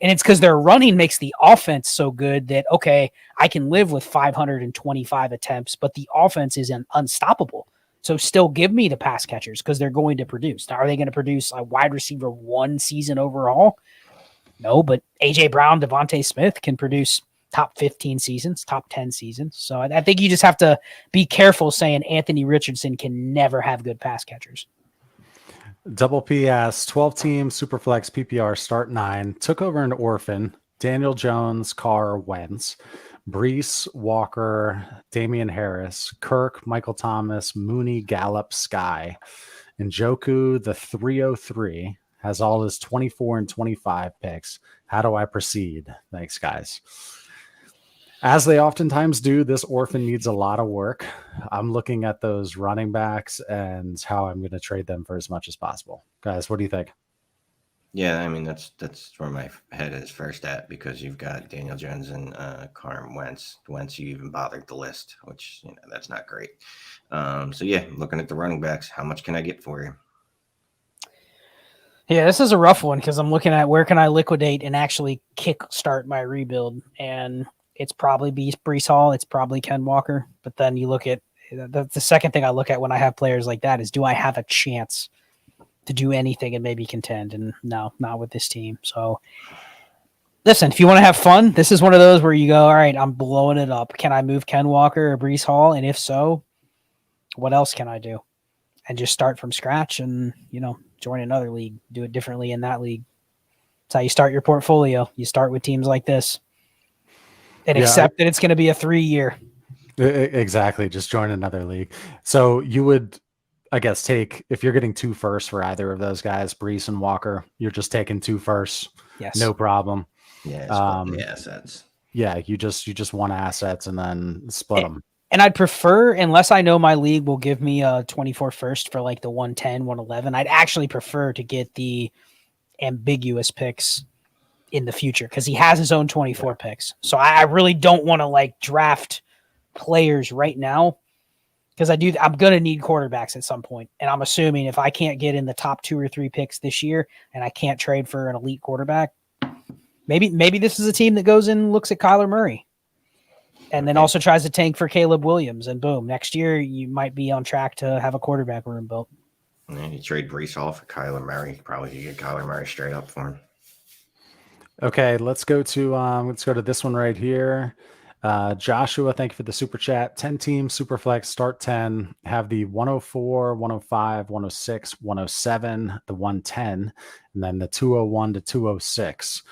And it's because their running makes the offense so good that, okay, I can live with 525 attempts, but the offense is unstoppable. So still give me the pass catchers because they're going to produce. Now, are they going to produce a wide receiver 1 season overall? No, but A.J. Brown, Devontae Smith can produce top 15 seasons, top 10 seasons. So I think you just have to be careful saying Anthony Richardson can never have good pass catchers. Double P asks, 12-team Superflex PPR start 9, took over an orphan, Daniel Jones, Carr, Wentz, Brees, Walker, Damian Harris, Kirk, Michael Thomas, Mooney, Gallup, Sky, and Njoku, the 303, has all his 24 and 25 picks. How do I proceed? Thanks, guys. As they oftentimes do, this orphan needs a lot of work. I'm looking at those running backs and how I'm going to trade them for as much as possible. Guys, what do you think? Yeah, I mean, that's where my head is first at, because you've got Daniel Jones and Carr and Wentz. Wentz, you even bothered the list, which, that's not great. So, yeah, looking at the running backs, how much can I get for you? Yeah, this is a rough one because I'm looking at where can I liquidate and actually kickstart my rebuild. And it's probably Brees Hall. It's probably Ken Walker. But then you look at the second thing I look at when I have players like that is, do I have a chance to do anything and maybe contend? And no, not with this team. So listen, if you want to have fun, this is one of those where you go, all right, I'm blowing it up. Can I move Ken Walker or Brees Hall? And if so, what else can I do? And just start from scratch and, join another league, do it differently in that league. That's how you start your portfolio. You start with teams like this and accept that it's going to be a 3-year. Exactly. Just join another league. So you would, I guess, if you're getting 2 firsts for either of those guys, Brees and Walker, you're just taking 2 firsts. Yes. No problem. Yeah. The assets. Yeah. You just want assets and then split them. And I'd prefer, unless I know my league will give me a 24 first for like the 110, 111, I'd actually prefer to get the ambiguous picks in the future because he has his own 24 picks. So I really don't want to draft players right now because I'm going to need quarterbacks at some point. And I'm assuming if I can't get in the top 2 or 3 picks this year and I can't trade for an elite quarterback, maybe this is a team that goes and looks at Kyler Murray. And then also tries to tank for Caleb Williams, and boom, next year you might be on track to have a quarterback room built. And you trade Brees Hall for Kyler Murray. Probably you get Kyler Murray straight up for him. Okay, let's go to this one right here. Joshua, thank you for the super chat. 10-team Superflex start 10, have the 104, 105, 106, 107, the 110, and then the 201 to 206.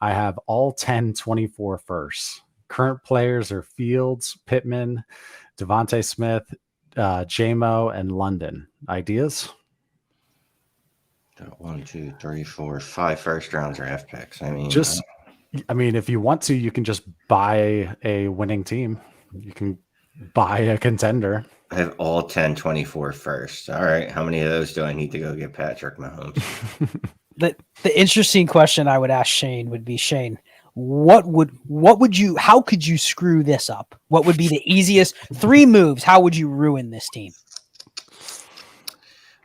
I have all 10 24 firsts. Current players are Fields, Pittman, Devontae Smith, JMO, and London. Ideas? 1, 2, 3, 4, 5 first-round draft picks. I mean, if you want to, you can just buy a winning team. You can buy a contender. I have all 10 24 firsts. All right, how many of those do I need to go get Patrick Mahomes? The interesting question I would ask Shane would be, Shane, how could you screw this up? What would be the easiest 3 moves? How would you ruin this team?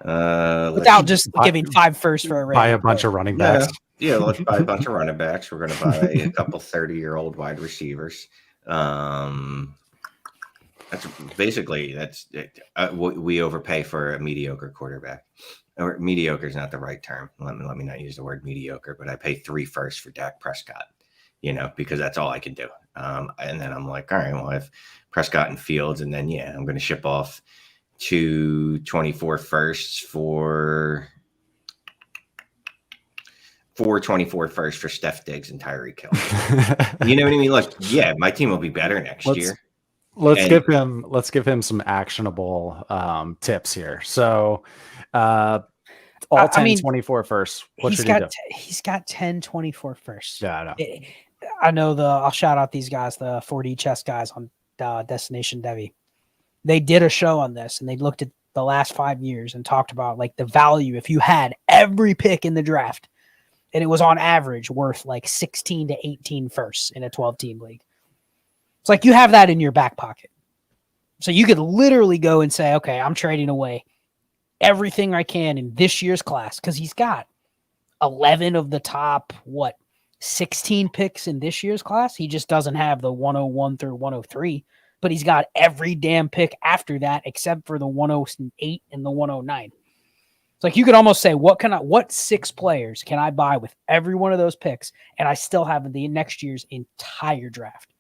Without just giving 5 firsts for a buy a bunch of running backs. Yeah, let's buy a bunch of running backs. We're going to buy a couple 30-year-old wide receivers. That's it. We overpay for a mediocre quarterback. Or mediocre is not the right term. Let me not use the word mediocre, but I pay 3 firsts for Dak Prescott. Because that's all I can do. And then I'm like, all right, well, I have Prescott and Fields, and then, I'm going to ship off 2 24 firsts for 4 24 firsts for Steph Diggs and Tyreek Hill. You know what I mean? My team will be better next year. let's give him some actionable tips here. So all 10-24 first. What should he do? He's got 10-24 first. Yeah, I know. I know I'll shout out these guys, the 4D chess guys on Destination Devi. They did a show on this and they looked at the last 5 years and talked about like the value if you had every pick in the draft and it was on average worth like 16 to 18 firsts in a 12-team league. It's like you have that in your back pocket. So you could literally go and say, okay, I'm trading away everything I can in this year's class because he's got 11 of the top, 16 picks in this year's class. He just doesn't have the 101 through 103, but he's got every damn pick after that except for the 108 and the 109. It's like you could almost say, what 6 players can I buy with every one of those picks and I still have the next year's entire draft?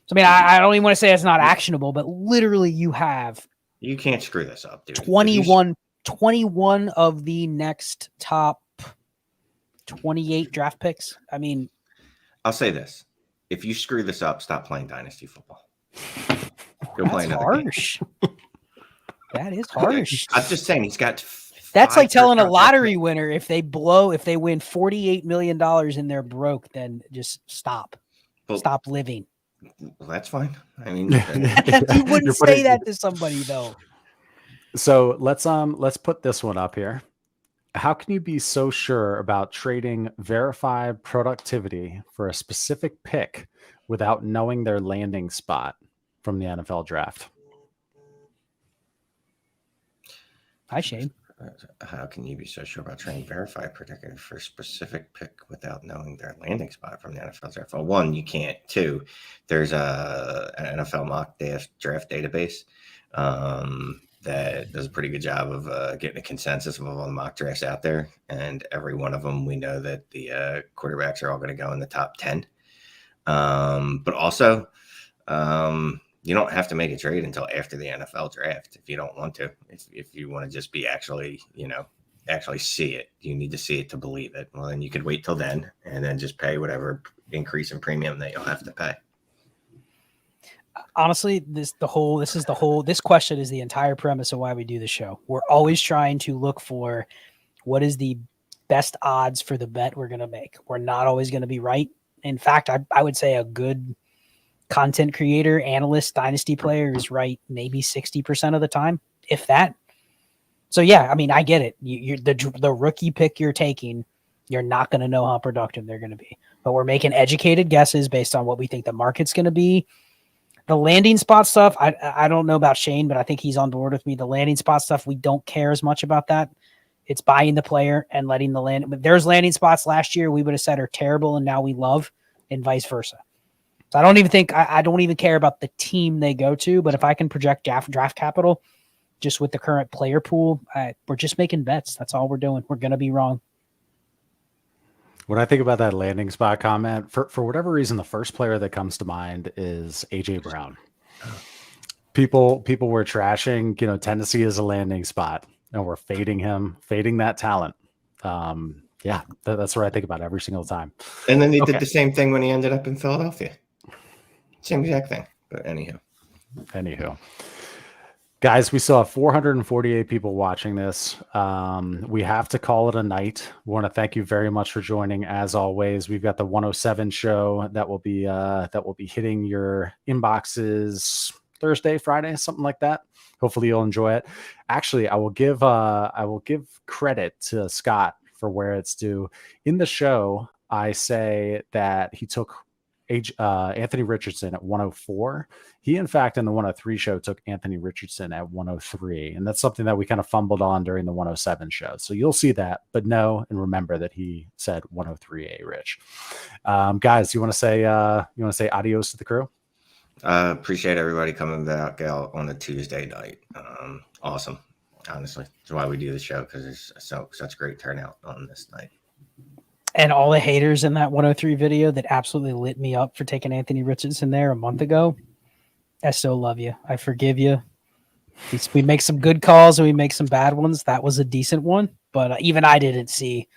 So, I mean, I don't even want to say it's not actionable, but literally you can't screw this up, dude. 21 of the next top 28 draft picks. I mean, I'll say this. If you screw this up, stop playing Dynasty football. Go play another harsh. Game. That is harsh. I'm just saying he's got. That's like telling a lottery winner if they win $48 million and they're broke, then just stop. Stop living. Well, that's fine. I mean, you wouldn't say that to somebody though. So let's put this one up here. How can you be so sure about trading verified productivity for a specific pick without knowing their landing spot from the NFL draft? Hi, Shane. How can you be so sure about trading verified productivity for a specific pick without knowing their landing spot from the NFL draft? Well, 1, you can't. 2, there's an NFL mock draft database that does a pretty good job of getting a consensus of all the mock drafts out there. And every one of them, we know that the quarterbacks are all going to go in the top 10. But also, you don't have to make a trade until after the NFL draft if you don't want to. If you want to just be actually see it, you need to see it to believe it. Well, then you could wait till then and then just pay whatever increase in premium that you'll have to pay. Honestly, this question is the entire premise of why we do the show. We're always trying to look for what is the best odds for the bet we're going to make. We're not always going to be right. In fact, I would say a good content creator, analyst, dynasty player is right maybe 60% of the time, if that. So yeah, I mean, I get it. You're the rookie pick you're taking, you're not going to know how productive they're going to be. But we're making educated guesses based on what we think the market's going to be. The landing spot stuff, I don't know about Shane, but I think he's on board with me. The landing spot stuff, we don't care as much about that. It's buying the player and letting the land. But there's landing spots last year we would have said are terrible and now we love, and vice versa. So I don't even care about the team they go to, but if I can project draft capital just with the current player pool, we're just making bets. That's all we're doing. We're going to be wrong. When I think about that landing spot comment, for whatever reason, the first player that comes to mind is AJ Brown. People were trashing, Tennessee is a landing spot, and we're fading that talent. Yeah, that's what I think about every single time. And then they did the same thing when he ended up in Philadelphia. Same exact thing. But anywho. Guys, we still have 448 people watching this. We have to call it a night. We want to thank you very much for joining. As always, we've got the 107 show that will be hitting your inboxes Thursday, Friday, something like that. Hopefully you'll enjoy it. Actually, I will give credit to Scott for where it's due. In the show, I say that he took Anthony Richardson at 104. He, in fact, in the 103 show took Anthony Richardson at 103. And that's something that we kind of fumbled on during the 107 show. So you'll see that, but know and remember that he said 103A, Rich. Guys, you want to say adios to the crew? Appreciate everybody coming back out on a Tuesday night. Awesome. Honestly, that's why we do the show, because there's such great turnout on this night. And all the haters in that 103 video that absolutely lit me up for taking Anthony Richardson there a month ago, I still love you. I forgive you. We make some good calls and we make some bad ones. That was a decent one, but even I didn't see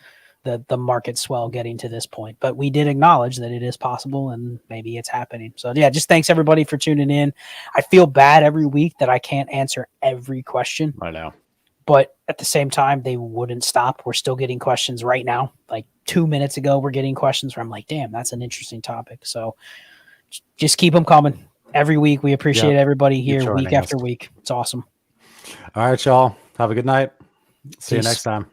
the market swell getting to this point. But we did acknowledge that it is possible and maybe it's happening. So yeah, just thanks everybody for tuning in. I feel bad every week that I can't answer every question. I know. But at the same time, they wouldn't stop. We're still getting questions right now. Like 2 minutes ago, we're getting questions where I'm like, damn, that's an interesting topic. So just keep them coming every week. We appreciate everybody here week after week. It's awesome. All right, y'all. Have a good night. See you Peace. next time.